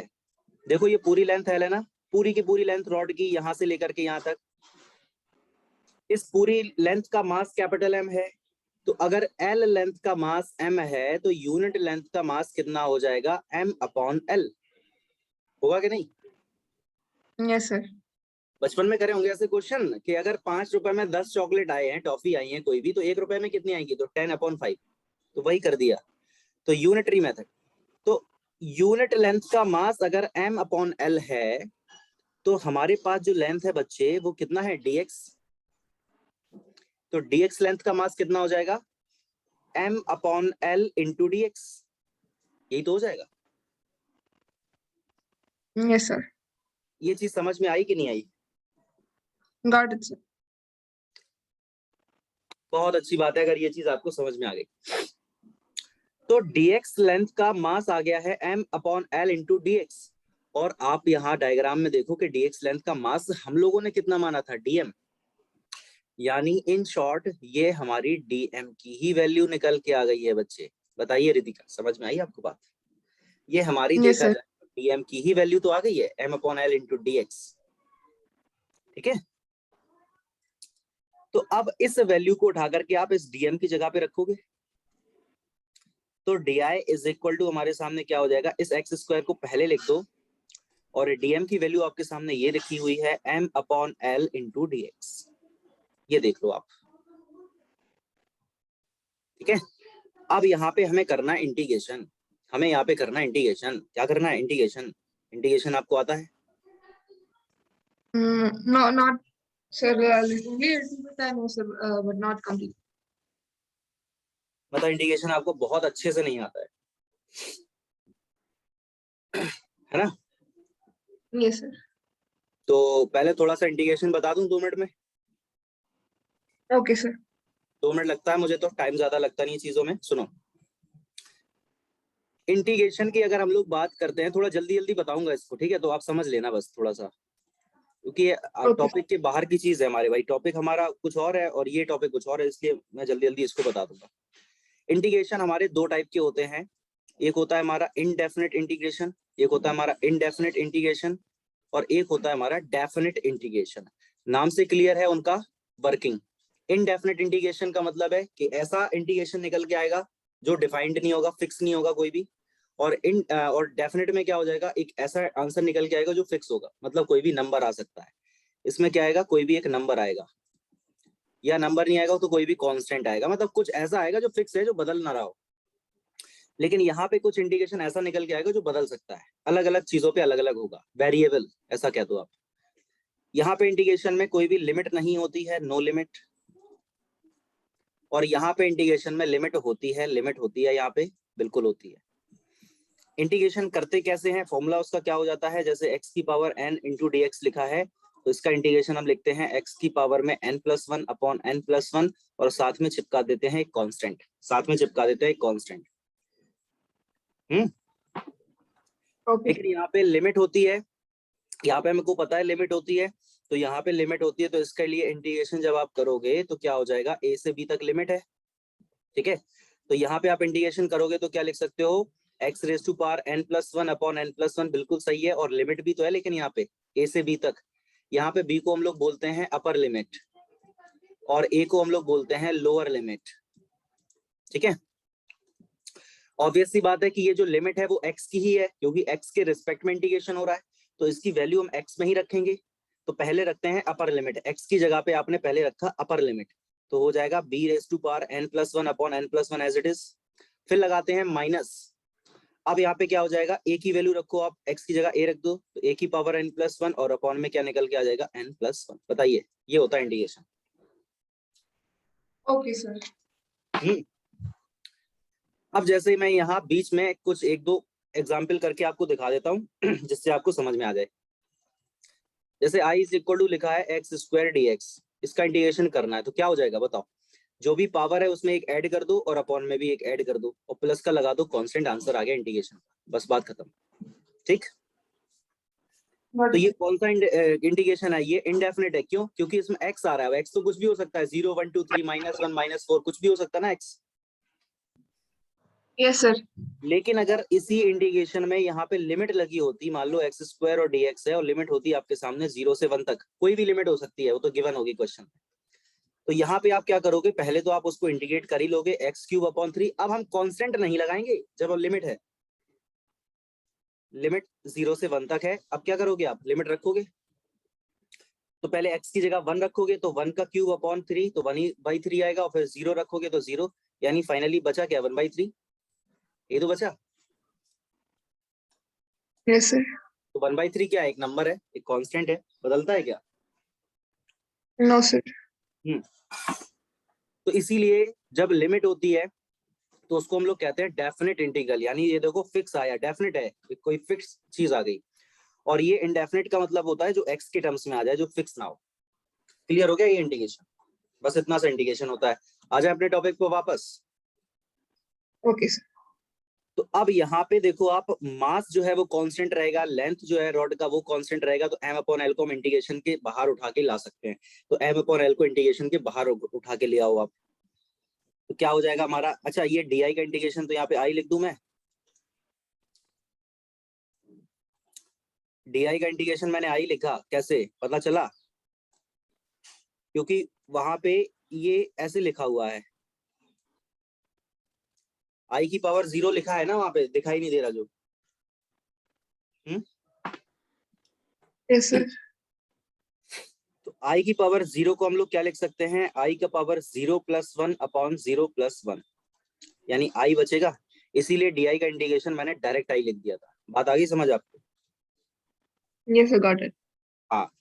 देखो ये पूरी लेंथ L है ना, पूरी की पूरी लेंथ रॉड की, यहां से लेकर के यहां तक, इस पूरी लेंथ का मास कैपिटल M है। तो अगर L लेंथ का मास m है, तो यूनिट लेंथ का मास कितना हो जाएगा? m upon L। होगा कि नहीं? Yes sir. बचपन में करे होंगे ऐसे क्वेश्चन कि अगर 5 रुपए में 10 चॉकलेट आए हैं, टॉफी आई है कोई भी, तो 1 रुपए में कितनी आएंगी? तो 10 अपॉन 5। तो वही कर दिया, तो यूनिटरी मेथड। तो यूनिट लेंथ का मास अगर m अपॉन L है, तो हमारे पास जो लेंथ है बच्चे वो कितना है? dx। तो dx लेंथ का मास कितना हो जाएगा? m upon L into dx। यही तो हो जाएगा। Yes sir. ये चीज समझ में आई कि नहीं आई? Got it sir. बहुत अच्छी बात है अगर ये चीज आपको समझ में आ गई। तो dx लेंथ का मास आ गया है m upon L into dx। और आप यहाँ डायग्राम में देखो कि dx लेंथ का मास हम लोगों ने कितना माना था? dm। यानी इन शॉर्ट ये हमारी dm की ही वैल्यू निकल के आ गई है बच्चे। बताइए रितिका, समझ में आई आपको बात? ये हमारी यस देखा सर। जाए dm की ही वैल्यू तो आ गई है, m upon L into dx। ठीक है, तो अब इस वैल्यू को उठा करके आप इस dm की जगह पे रखोगे, तो di इज इक्वल टू हमारे सामने क्या हो जाएगा? इस एक्स स्क्वायर को पहले लिख दो, और dm की वैल्यू आपके सामने ये लिखी हुई है m upon L into dx। ये देख लो आप। ठीक है, अब यहाँ पे हमें करना है इंटीग्रेशन। हमें यहाँ पे करना है इंटीग्रेशन। क्या करना है? इंटीग्रेशन। इंटीग्रेशन आपको आता है? No, not sir, little bit I know sir, but not complete. मतलब इंटीग्रेशन आपको बहुत अच्छे से नहीं आता है ना? Yes sir. तो पहले थोड़ा सा इंटीग्रेशन बता दूं 2 मिनट में? Okay sir. 2 मिनट लगता है मुझे, तो टाइम ज्यादा लगता नहीं चीजों में। सुनो, इंटीग्रेशन की अगर हम लोग बात करते हैं, थोड़ा जल्दी जल्दी बताऊंगा इसको, ठीक है? तो आप समझ लेना बस थोड़ा सा, क्योंकि ये ओके टॉपिक के बाहर की चीज है हमारे भाई। टॉपिक हमारा कुछ और है और ये टॉपिक कुछ और है, इसलिए मैं जल्दी जल्दी इसको बता दूंगा। इंटीग्रेशन हमारे 2 टाइप के होते हैं। एक होता है हमारा इनडेफिनेट इंटीग्रेशन, एक होता है हमारा इनडेफिनेट इंटीग्रेशन, और एक होता है हमारा डेफिनेट इंटीग्रेशन। नाम से क्लियर है उनका वर्किंग। इनडेफिनेट इंटीग्रेशन का मतलब है कि ऐसा इंटीग्रेशन निकल के आएगा जो डिफाइंड नहीं होगा, फिक्स नहीं होगा कोई भी। और डेफिनेट में क्या हो जाएगा? एक ऐसा आंसर निकल के आएगा जो फिक्स होगा, मतलब कोई भी नंबर आ सकता है। इसमें क्या आएगा? कोई भी एक नंबर आएगा, या नंबर नहीं आएगा तो कोई भी कांस्टेंट आएगा, मतलब कुछ ऐसा आएगा जो फिक्स है, जो बदल ना रहा हो। लेकिन यहाँ पे कुछ इंटीग्रेशन ऐसा निकल के आएगा जो बदल सकता है, अलग अलग चीजों पे अलग अलग होगा, वेरिएबल ऐसा कह दो आप। यहाँ पे इंटीग्रेशन में कोई भी लिमिट नहीं होती है, नो लिमिट। और यहाँ पे इंटीग्रेशन में लिमिट होती है, लिमिट होती है, यहाँ पे बिल्कुल होती है। इंटीग्रेशन करते कैसे हैं? फॉर्मूला उसका क्या हो जाता है? जैसे x की पावर n इंटू डी लिखा है, तो इसका इंटीग्रेशन हम लिखते हैं x की पावर में n+1 अपॉन n+1, और साथ में चिपका देते हैं एक कांस्टेंट, साथ में चिपका देते हैं एक कांस्टेंट। ओके। लेकिन यहाँ पे लिमिट होती है, यहाँ पे हमको पता है लिमिट होती है, तो यहाँ पे लिमिट होती है, तो इसके लिए इंटीग्रेशन जब आप करोगे तो क्या हो जाएगा? a से b तक लिमिट है। ठीक है, तो यहाँ पे आप इंटीग्रेशन करोगे तो क्या लिख सकते हो? x raise to power n+1 upon n+1, बिल्कुल सही है, और लिमिट भी तो है, लेकिन यहाँ पे a से b तक। यहाँ पे b को हम लोग बोलते हैं अपर लिमिट, और a को हम लोग बोलते हैं लोअर लिमिट। ठीक है, ऑब्वियस सी बात है कि ये जो लिमिट है वो x की ही है, क्योंकि x के रिस्पेक्ट में इंटीग्रेशन हो रहा है, तो इसकी वैल्यू हम x में ही रखेंगे। तो पहले रखते हैं अपर लिमिट, x की जगह पे आपने पहले रखा अपर लिमिट, तो हो जाएगा b raise to power n+1 upon n+1 as it is. फिर लगाते हैं माइनस, अब यहाँ पे क्या हो जाएगा, a की वैल्यू रखो आप, x की जगह a रख दो, तो a की पावर n+1 और अपॉन में क्या निकल के आ जाएगा n+1। बताइए, ये होता है इंटीग्रेशन। Okay sir. अब जैसे मैं यहाँ बीच में कुछ एक दो एग्जाम्पल करके आपको दिखा देता हूँ जिससे आपको समझ में आ जाए। जैसे i इज इक्वल टू लिखा है x² dx, इसका इंटीग्रेशन करना है तो क्या हो जाएगा बताओ। जो भी पावर है उसमें एक ऐड कर दो और अपॉन में भी एक ऐड कर दो और प्लस का लगा दो, कांस्टेंट, आंसर आ गया इंटीग्रेशन। बस बात खत्म। ठीक, तो ये कौन सा इंटीग्रेशन है, ये इनडेफिनेट है। क्यों? क्योंकि इसमें x आ रहा है, x तो कुछ भी हो सकता है, 0 1 2 3 -1 -4 कुछ भी हो सकता है ना x। Yes sir. लेकिन अगर इसी इंटीग्रेशन में यहाँ पे लिमिट लगी होती, मान लो x² और dx है और लिमिट होती आपके सामने 0 से 1 तक, कोई भी लिमिट हो सकती है, वो तो गिवन होगी क्वेश्चन में। तो यहाँ पे आप क्या करोगे, पहले तो आप उसको इंटीग्रेट कर ही लोगे, x³/3। अब हम कांस्टेंट नहीं लगाएंगे जब लिमिट है, लिमिट 0 से 1 तक है। अब क्या करोगे, आप लिमिट रखोगे, तो पहले x की जगह 1 रखोगे तो 1 का क्यूब/3, तो 1/3 आएगा, और फिर 0 रखोगे तो 0, यानी फाइनली बचा क्या, 1/3। ये तो बचा। Yes sir. तो 1/3 क्या है, एक नंबर है, एक कांस्टेंट है, बदलता है क्या? No sir. तो इसीलिए जब लिमिट होती है तो उसको हम लोग कहते हैं डेफिनेट इंटीग्रल, यानी ये देखो फिक्स आया, डेफिनेट है, कोई फिक्स चीज आ गई। और ये इनडेफिनेट का मतलब होता है जो x के टर्म्स में आ जाए, जो फिक्स ना हो। क्लियर हो गया ये इंटीग्रेशन? बस इतना सा इंटीग्रेशन होता है। आ जाए अपने टॉपिक पे वापस। Okay sir. तो अब यहाँ पे देखो आप, मास जो है वो कांस्टेंट रहेगा, लेंथ जो है रॉड का वो कांस्टेंट रहेगा, तो m/l को हम इंटीग्रेशन के बाहर उठा के ला सकते हैं। तो m/l को इंटीग्रेशन के बाहर उठा के ले आओ आप, तो क्या हो जाएगा हमारा। अच्छा, ये डी का इंटीग्रेशन, तो यहाँ पे i लिख दूं मैं। डी का इंटीग्रेशन मैंने i लिखा, कैसे पता चला? क्योंकि वहां पे ये ऐसे लिखा हुआ है, i की पावर 0 लिखा है ना, वहां पे दिखाई नहीं दे रहा जो। Yes sir. तो i की पावर 0 को हम लोग क्या लिख सकते हैं, i का पावर 0 + 1 अपॉन 0 + 1, यानी i बचेगा। इसीलिए डी का इंटीग्रेशन मैंने डायरेक्ट i लिख दिया था। बात आ गई समझ आपको? Yes sir, got it. हाँ,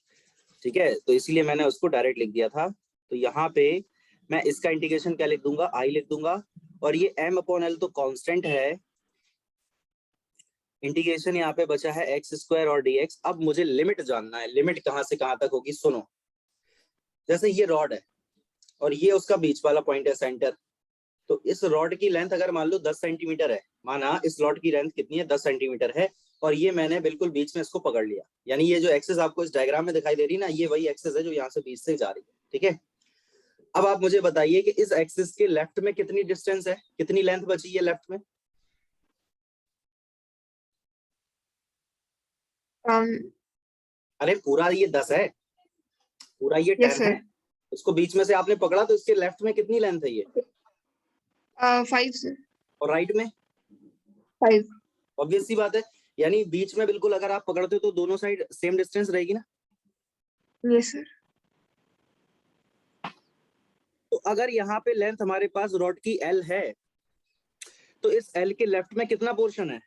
ठीक है, तो इसीलिए मैंने उसको डायरेक्ट लिख दिया था। तो यहाँ पे मैं इसका इंटीग्रेशन क्या लिख दूंगा, i लिख दूंगा, और ये m/l तो कांस्टेंट है। इंटीग्रेशन यहाँ पे बचा है x² और dx। अब मुझे लिमिट जानना है, लिमिट कहाँ से कहाँ तक होगी। सुनो, जैसे ये रॉड है और ये उसका बीच वाला पॉइंट है, सेंटर। तो इस रॉड की लेंथ अगर मान लो 10 सेंटीमीटर है, माना इस रॉड की लेंथ कितनी है, 10 सेंटीमीटर है, और ये मैंने बिल्कुल बीच में इसको पकड़ लिया, यानी ये जो एक्सेस आपको इस डायग्राम में दिखाई दे रही है ना, ये वही एक्सेस है जो यहाँ से बीच से जा रही है। ठीक है, अब आप मुझे बताइए कि इस एक्सिस के लेफ्ट में कितनी डिस्टेंस है, कितनी लेंथ बची है लेफ्ट में? अरे पूरा ये 10 है, पूरा ये यस 10 है, सर। उसको बीच में से आपने पकड़ा, तो इसके लेफ्ट में कितनी लेंथ है ये? 5 सर। और राइट में? 5। ऑब्वियस सी बात है, यानी बीच में बिल्कुल अगर आप पकड़ते हो तो दोनों साइड सेम डिस्टेंस रहेगी ना। Yes sir. तो अगर यहाँ पे लेंथ हमारे पास रॉड की L है, तो इस L के लेफ्ट में कितना पोर्शन है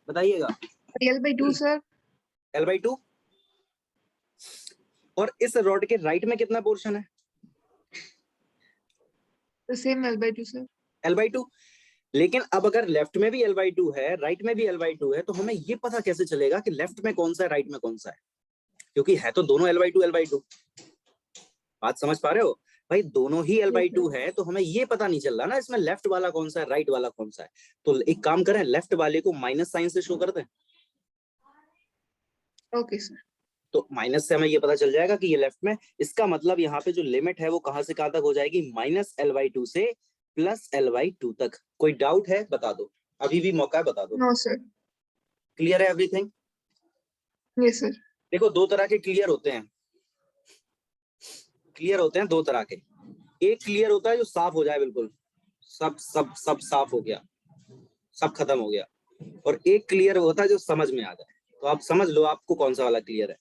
बताइएगा? L/2 sir. L/2। और इस रॉड के राइट में कितना पोर्शन है? Same L/2 sir. L/2। लेकिन अब अगर लेफ्ट में भी L/2 है, राइट में भी L/2 है, तो हमें ये पता कैसे चलेगा कि लेफ्ट में कौन सा है, राइट में कौन सा है? क्योंकि है तो दोनों L/2। बात समझ पा रहे हो भाई, दोनों ही L/2 है, तो हमें ये पता नहीं चल रहा ना इसमें लेफ्ट वाला कौन सा है, राइट वाला कौन सा है। तो एक काम करें, लेफ्ट वाले को माइनस साइन से शो कर दें। Okay sir. तो माइनस से हमें ये पता चल जाएगा कि ये लेफ्ट में, इसका मतलब यहाँ पे जो लिमिट है वो कहां से कहां तक हो जाएगी, -L/2 से +L/2 तक। कोई डाउट है बता दो, अभी भी मौका है, बता दो। No sir. क्लियर है एवरीथिंग? Yes sir. देखो, दो तरह के क्लियर होते हैं, क्लियर होते हैं दो तरह के। एक क्लियर होता है जो साफ हो जाए बिल्कुल, सब सब सब साफ हो गया, सब खत्म हो गया, और एक क्लियर होता है जो समझ में आ जाए। तो आप समझ लो आपको कौन सा वाला क्लियर है,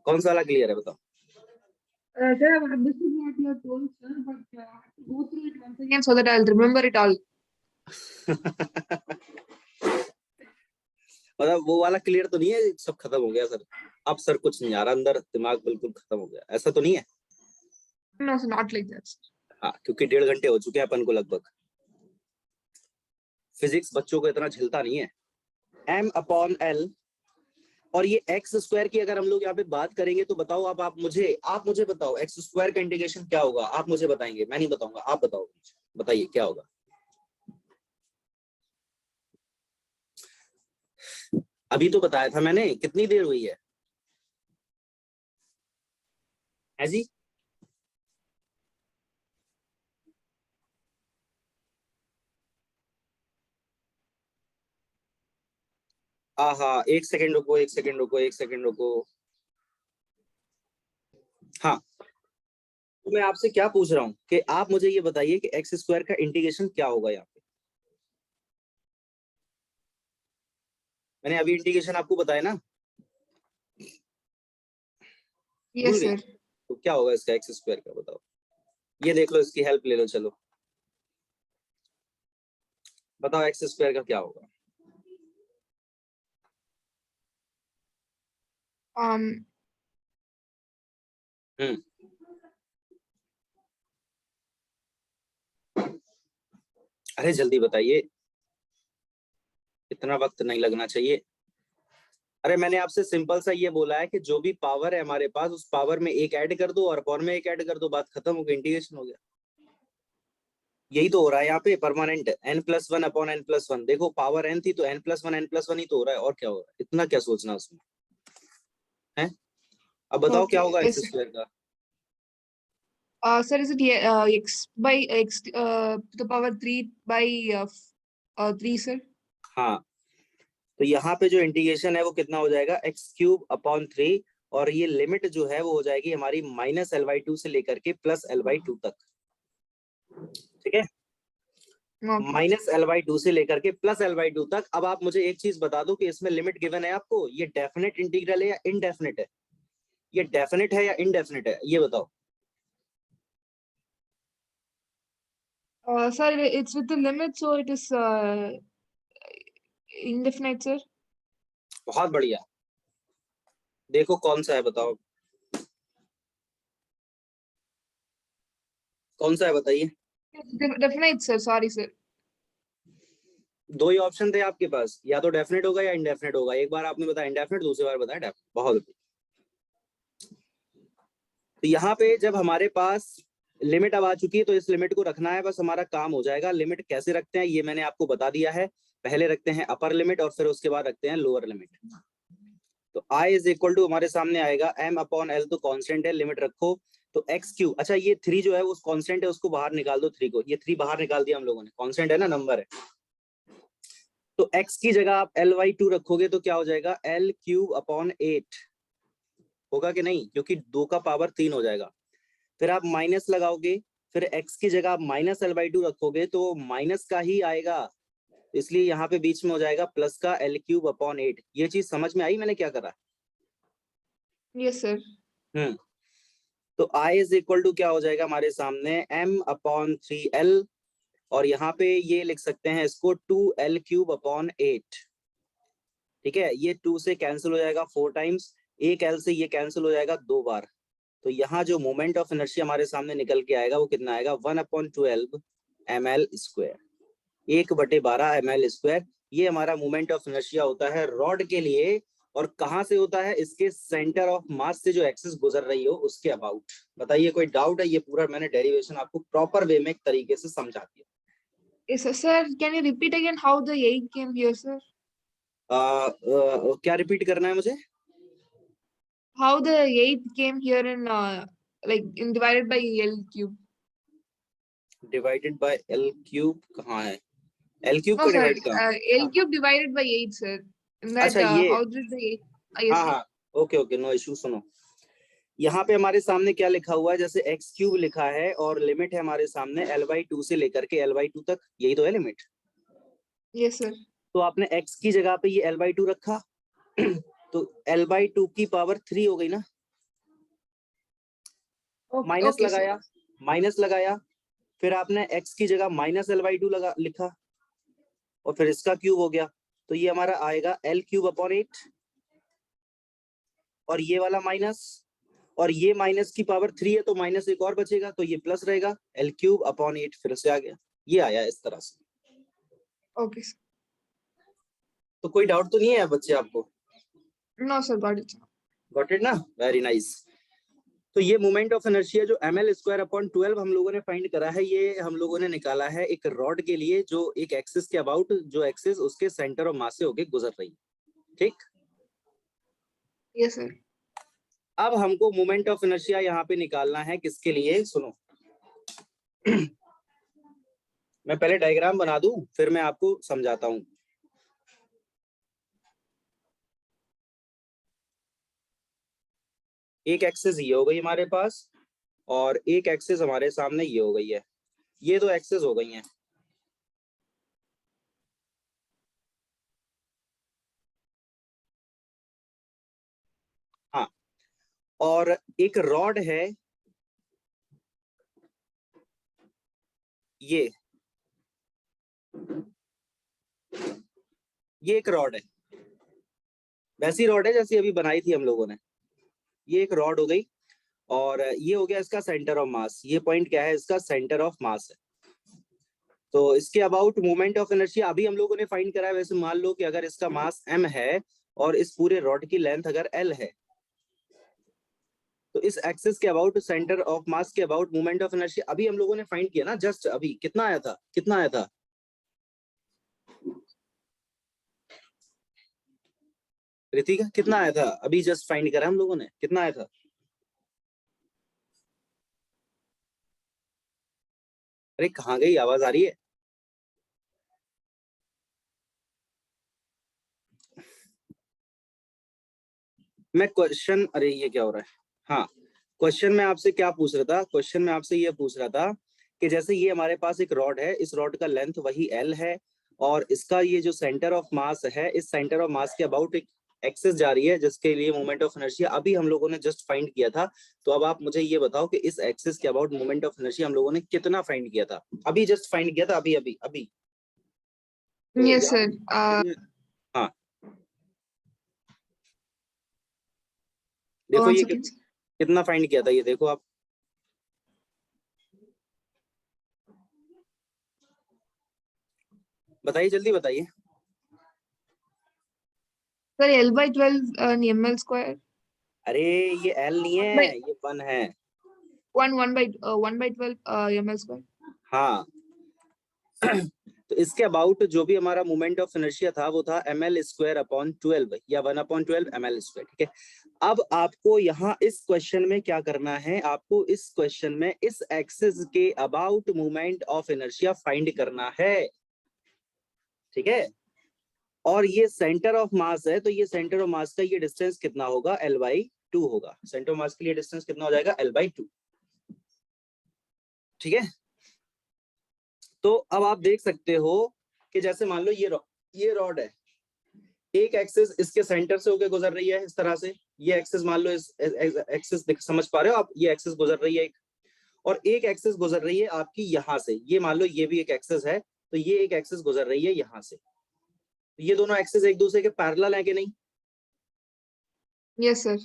कौन सा वाला क्लियर है बताओ। Sir, I've understood what you have told, sir, but I have to go through it once again so that I'll remember it all. मतलब वो वाला क्लियर तो नहीं है सब खत्म हो गया सर, अब सर कुछ नहीं आ रहा अंदर, दिमाग बिल्कुल खत्म हो गया, ऐसा तो नहीं है? No, sir, not like that, sir. हाँ, क्योंकि 1.5 घंटे हो चुके हैं अपन को लगभग। फिजिक्स बच्चों को इतना झेलता नहीं है। m/l, और ये एक्स स्क्वायर की अगर हम लोग यहाँ पे बात करेंगे तो बताओ आप मुझे बताओ एक्स स्क्वायर का इंटीग्रेशन क्या होगा, आप मुझे बताएंगे, मैं नहीं बताऊंगा, आप बताओ, बताइए क्या होगा। अभी तो बताया था मैंने, कितनी देर हुई है जी? हाँ, एक सेकंड रुको, एक सेकंड रुको, एक सेकंड रुको। हाँ, तो मैं आपसे क्या पूछ रहा हूँ कि आप मुझे ये बताइए कि एक्स स्क्वायर का इंटीग्रेशन क्या होगा यहाँ पे। मैंने अभी इंटीग्रेशन आपको बताया ना, भूल Yes, गए? sir. तो क्या होगा इसका एक्स स्क्वायर का, बताओ। ये देख लो, इसकी हेल्प ले लो, चलो बताओ एक्स स्क्वायर का क्या होगा। Um, अरे जल्दी बताइए, इतना वक्त नहीं लगना चाहिए। अरे मैंने आपसे सिंपल सा ये बोला है कि जो भी पावर है हमारे पास, उस पावर में एक ऐड कर दो और अपॉन में एक ऐड कर दो, बात खत्म हो गई, इंटीग्रेशन हो गया। यही तो हो रहा है यहाँ पे, परमानेंट n+1 अपॉन n+1। देखो पावर n थी तो n+1 ही तो हो रहा है, और क्या हो रहा है, इतना क्या सोचना उसमें है। अब बताओ क्या okay. होगा एक्स Yes, sir. स्क्वायर का। Sir, is it x by x to the power 3 by 3, sir? हाँ, तो यहाँ पे जो इंटीग्रेशन है वो कितना हो जाएगा, x³ अपॉन 3, और ये लिमिट जो है वो हो जाएगी हमारी -l/2 से लेकर के +l/2 तक, ठीक है। Okay. -l/2 से लेकर के +l/2 तक। अब आप मुझे एक चीज बता दो कि इसमें लिमिट गिवन है आपको, ये डेफिनेट इंटीग्रल है या इनडेफिनेट है, ये डेफिनेट है या इनडेफिनेट है, ये बताओ। Sir, it's with the limit, so it is indefinite, sir. बहुत बढ़िया, देखो कौन सा है बताओ, कौन सा है बताइए। Definite, sir. Sorry, sir. दो ही ऑप्शन थे आपके पास, या तो डेफिनेट होगा या इनडेफिनेट होगा। एक बार आपने बताया इनडेफिनेट, दूसरी बार बताया डेफिनेट, बहुत। तो यहाँ पे जब हमारे पास लिमिट अब आ चुकी है तो इस लिमिट को रखना है, बस हमारा काम हो जाएगा। लिमिट कैसे रखते हैं ये मैंने आपको बता दिया है, पहले रखते हैं अपर लिमिट और फिर उसके बाद रखते हैं लोअर लिमिट। तो i = हमारे सामने आएगा m/l, तो कांस्टेंट है, लिमिट रखो। तो x³, अच्छा ये 3 जो है उस कांस्टेंट है, उसको बाहर निकाल दो, 3 को, ये 3 बाहर निकाल दिया हम लोगों ने, कांस्टेंट है ना, नंबर है। तो x की जगह आप l/2 रखोगे तो क्या हो जाएगा, l³/8 होगा कि नहीं, क्योंकि 2 का पावर 3 हो जाएगा। फिर आप माइनस लगाओगे, फिर x की जगह आप -l/2 रखोगे तो माइनस का ही आएगा, इसलिए यहाँ पे बीच में हो जाएगा प्लस का l³/8। ये चीज समझ में आई मैंने क्या करा? Yes, sir. तो i क्या हो जाएगा हमारे सामने, m/3l, और यहाँ पे ये लिख सकते हैं इसको 2l³/8, ठीक है। ये 2 से कैंसिल हो जाएगा 4 टाइम्स, एक l से ये कैंसिल हो जाएगा 2 बार। तो यहाँ जो मोमेंट ऑफ इनर्शिया हमारे सामने निकल के आएगा वो कितना आएगा, 1/12 ml², 1/12 ml²। ये हमारा मोमेंट ऑफ इनर्शिया होता है रॉड के लिए, और कहाँ से होता है, इसके सेंटर ऑफ मास से जो एक्सिस गुजर रही हो उसके अबाउट। बताइए कोई डाउट है? ये पूरा मैंने डेरिवेशन आपको प्रॉपर वे में एक तरीके से समझा दिया। Yes, sir. Sir, can you repeat again how the 8 came here, sir? क्या रिपीट करना है मुझे? How the 8 came here in like in divided by L³? Divided by l³ कहाँ है, l³ No, का sir. डिवाइड कहाँ? L³ divided by 8, sir. In that, अच्छा ये, how did the 8? Yes, हाँ sir. हाँ, ओके, नो इशू। सुनो, यहाँ पे हमारे सामने क्या लिखा हुआ है, जैसे x³ लिखा है और लिमिट है हमारे सामने l/2 से लेकर के l/2 तक, यही तो है लिमिट। Yes, sir. तो आपने x की जगह पे ये L/2 रखा तो L/2 की पावर 3 हो गई ना। Okay, minus okay, sir. लगाया फिर आपने x की जगह -L/2 लगा लिखा और फिर इसका क्यूब हो गया, तो ये हमारा आएगा L3/8 और ये वाला माइनस, और ये माइनस की पावर 3 है तो माइनस एक और बचेगा तो ये प्लस रहेगा, L3/8 फिर से आ गया, ये आया इस तरह से। Okay, sir. तो कोई डाउट तो नहीं है बच्चे आपको? No, sir, got it. Got it ना, वेरी नाइस। तो ये मोमेंट ऑफ इनर्शिया जो ml²/12 हम लोगों ने फाइंड करा है, ये हम लोगों ने निकाला है एक रॉड के लिए जो एक एक्सिस के अबाउट, जो एक्सिस उसके सेंटर ऑफ मास से होके गुजर रही है, ठीक। Yes, sir. अब हमको मोमेंट ऑफ इनर्शिया यहाँ पे निकालना है किसके लिए, सुनो मैं पहले डायग्राम बना दूं फिर मैं आपको समझाता हूं। एक एक्सिस ये हो गई हमारे पास और एक एक्सिस हमारे सामने ये हो गई है, ये दो एक्सिस हो गई हैं। हाँ, और एक रॉड है ये एक रॉड है, वैसी रॉड है जैसी अभी बनाई थी हम लोगों ने, ये एक रॉड हो गई और ये हो गया इसका सेंटर ऑफ मास, ये पॉइंट क्या है इसका सेंटर ऑफ मास है। तो इसके अबाउट मोमेंट ऑफ इनर्शिया अभी हम लोगों ने फाइंड करा है। वैसे मान लो कि अगर इसका मास m है और इस पूरे रॉड की लेंथ अगर l है, तो इस एक्सिस के अबाउट सेंटर ऑफ मास के अबाउट मोमेंट ऑफ इनर्शिया अभी हम लोगों ने फाइंड किया ना, जस्ट अभी कितना आया था, कितना आया था? रितिका कितना आया था? अभी जस्ट फाइंड करा हम लोगों ने, कितना आया था? अरे कहाँ गई, आवाज आ रही है? मैं क्वेश्चन, अरे ये क्या हो रहा है, हाँ क्वेश्चन में आपसे क्या पूछ रहा था, क्वेश्चन में आपसे ये पूछ रहा था कि जैसे ये हमारे पास एक रॉड है, इस रॉड का लेंथ वही l है और इसका ये जो सेंटर ऑफ मास है, इस सेंटर ऑफ मास के अबाउट एक एक्सिस जा रही है जिसके लिए मोमेंट ऑफ इनर्शिया अभी हम लोगों ने जस्ट फाइंड किया था। तो अब आप मुझे ये बताओ कि इस एक्सिस के अबाउट मोमेंट ऑफ इनर्शिया हम लोगों ने कितना फाइंड किया था, अभी जस्ट फाइंड किया था, अभी अभी अभी। तो Yes, याद sir. हाँ देखो One ये second. कितना फाइंड किया था, ये देखो आप, बताइए जल्दी बताइए। Sir, L/12 ml square. अरे ये L नहीं One by है, ये 1 है। one by 12 ml square. हाँ तो इसके अबाउट जो भी हमारा मोमेंट ऑफ इनर्शिया था वो था ml²/12 या 1/12 ml², ठीक है। अब आपको यहाँ इस क्वेश्चन में क्या करना है, आपको इस क्वेश्चन में इस एक्सिस के about moment of inertia find करना है, ठीक है। और ये सेंटर ऑफ मास है, तो ये सेंटर ऑफ मास का ये डिस्टेंस कितना होगा, L/2 होगा। सेंटर ऑफ मास के लिए डिस्टेंस कितना हो जाएगा, L/2, ठीक है। तो अब आप देख सकते हो कि जैसे मान लो ये रॉड है, एक एक्सिस इसके सेंटर से होकर गुजर रही है इस तरह से, ये एक्सिस मान लो इस एक्सिस समझ पा रहे हो आप, ये एक्सिस गुजर रही है एक, और एक एक्सिस गुजर रही है आपकी यहाँ से, ये मान लो ये भी एक एक्सिस है, तो ये एक एक्सिस गुजर रही है यहाँ से, तो ये दोनों एक्सिस एक दूसरे के पैरेलल है कि नहीं? Yes, sir.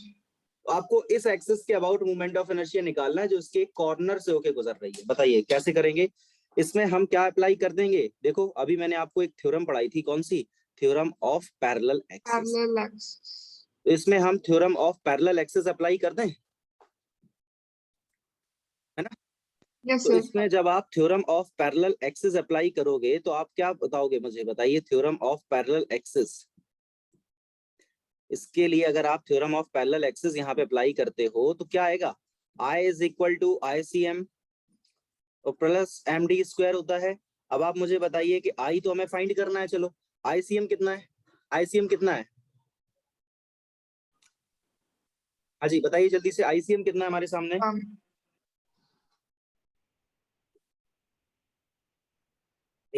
तो आपको इस एक्सिस के अबाउट मोमेंट ऑफ इनर्शिया निकालना है जो इसके कॉर्नर से होके गुजर रही है। बताइए कैसे करेंगे? इसमें हम क्या अप्लाई कर देंगे, देखो अभी मैंने आपको एक थ्योरम पढ़ाई थी, कौन सी? Theorem of parallel axis. Parallel axis. तो इसमें हम theorem of parallel axis apply कर दें, है ना। Yes, तो sir. इसमें जब आप theorem of parallel axis apply करोगे तो आप क्या बताओगे मुझे, बताइए थ्योरम ऑफ पैरेलल एक्सिस। इसके लिए अगर आप थ्योरम ऑफ पैरेलल एक्सिस यहाँ पे अप्लाई करते हो तो क्या आएगा, I = ICM और प्लस MD² होता है। अब आप मुझे बताइए कि I तो हमें फाइंड करना है, चलो ICM कितना है, ICM कितना है? हाँ जी बताइए जल्दी से, ICM कितना है हमारे सामने?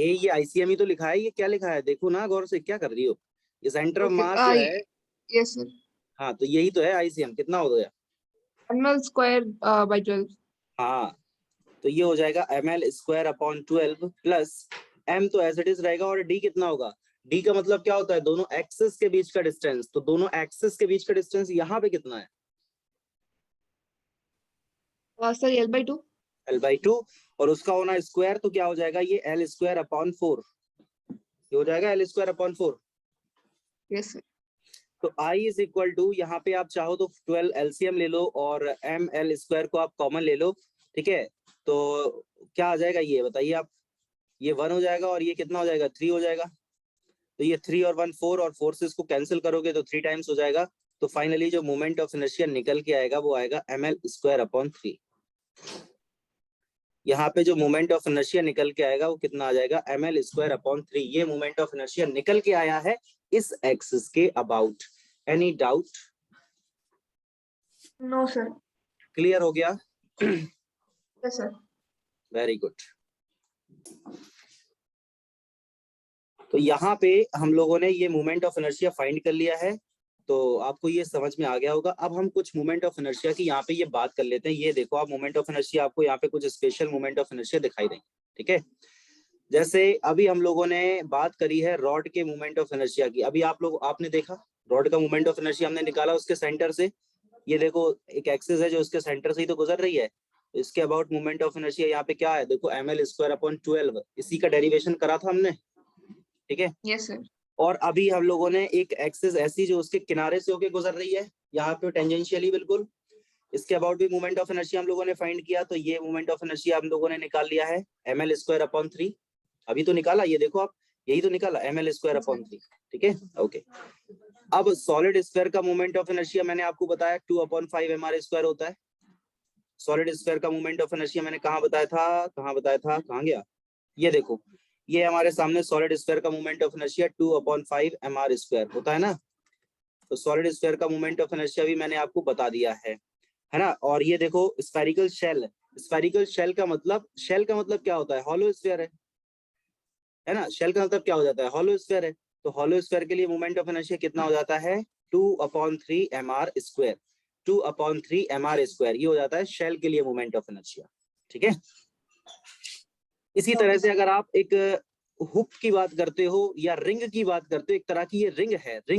ये ICM ही तो लिखा है, ये क्या लिखा है देखो ना गौर से, क्या कर रही हो? ये सेंटर ऑफ मास जो है, yes sir, हाँ तो यही तो है ICM। कितना हो गया? ml square by 12. हाँ, तो ये हो जाएगा ml square upon 12 plus m तो एज इट इज रहेगा, और d कितना होगा? d का मतलब क्या होता है? दोनों एक्सिस के बीच का डिस्टेंस। तो दोनों एक्सिस के बीच का डिस्टेंस यहाँ पे कितना है? Sir, L by 2. L/2, और उसका होना स्क्वायर, तो क्या हो जाएगा? ये L स्क्वायर अपॉन 4, ये हो जाएगा L square upon 4। Yes sir. तो I इज इक्वल टू, यहाँ पे आप चाहो तो 12 LCM ले लो और ml स्क्वायर को आप कॉमन ले लो, ठीक है? तो क्या आ जाएगा ये बताइए आप? ये 1 हो जाएगा और ये कितना हो जाएगा? 3 हो जाएगा। तो ये 3 और 1 4, और 4 से इसको कैंसिल करोगे तो 3 टाइम्स हो जाएगा। तो फाइनली जो मोमेंट ऑफ इनर्शिया निकल के आएगा वो आएगा ml स्क्वायर अपॉन 3। यहाँ पे जो मोमेंट ऑफ इनर्शिया निकल के आएगा वो कितना आ जाएगा? ml square upon 3। ये मोमेंट ऑफ इनर्शिया निकल के आया है इस एक्सिस के about. Any doubt? No sir. Clear हो गया? Yes sir. Very good. तो यहाँ पे हम लोगों ने ये मोमेंट ऑफ इनर्शिया फाइंड कर लिया है, तो आपको ये समझ में आ गया होगा। अब हम कुछ मोमेंट ऑफ इनर्शिया की यहाँ पे ये बात कर लेते हैं। ये देखो आप, मोमेंट ऑफ इनर्शिया, आपको यहाँ पे कुछ स्पेशल मोमेंट ऑफ इनर्शिया दिखाई देंगे, ठीक है? जैसे अभी हम लोगों ने बात करी है रॉड के मोमेंट ऑफ इनर्शिया की। अभी आपने देखा रॉड का मोमेंट ऑफ इनर्शिया हमने निकाला उसके सेंटर से। ये देखो एक एक्सिस है जो उसके सेंटर से ही तो गुजर रही है, तो इसके अबाउट मोमेंट ऑफ इनर्शिया यहाँ पे क्या है? देखो ml स्क्वायर अपॉन 12, इसी का डेरिवेशन करा था हमने, ठीक है? Yes sir. और अभी हम लोगों ने एक एक्सिस ऐसी जो उसके किनारे से होके गुजर रही है, यहाँ पे टेंजेंशियली बिल्कुल, इसके अबाउट भी मोमेंट ऑफ इनर्शिया हम लोगों ने फाइंड किया। तो ये मोमेंट ऑफ इनर्शिया हम लोगों ने निकाल लिया है ml स्क्वायर अपॉन 3। अभी तो निकाला, ये देखो आप, यही तो निकाला ml स्क्वायर अपॉन 3, ठीक है? ओके। अब सॉलिड स्फीयर का मोमेंट ऑफ इनर्शिया मैंने आपको बताया 2/5 mr स्क्वायर होता है। सॉलिड स्फीयर का मोमेंट ऑफ इनर्शिया मैंने कहाँ बताया था, कहाँ गया? ये देखो, ये हमारे सामने सॉलिड स्फीयर का moment of inertia 2/5 mr square होता है ना। तो सॉलिड स्फीयर का मोमेंट ऑफ इनर्शिया भी मैंने आपको बता दिया है ना? और ये देखो स्फेरिकल शेल, स्फेरिकल शेल का मतलब क्या होता है? हॉलो स्फीयर है ना? शेल का मतलब क्या हो जाता है? हॉलो स्फीयर है। तो हॉलो स्फीयर के लिए मोमेंट ऑफ इनर्शिया कितना हो जाता है? 2/3 mr स्क्वायर। 2/3 mr स्क्वायर, ये हो जाता है शेल के लिए मोमेंट ऑफ इनर्शिया, ठीक है? इसी तरह से अगर आप एक हुक की बात करते हो या रिंग की बात करते हो, एक तरह की ये रिंग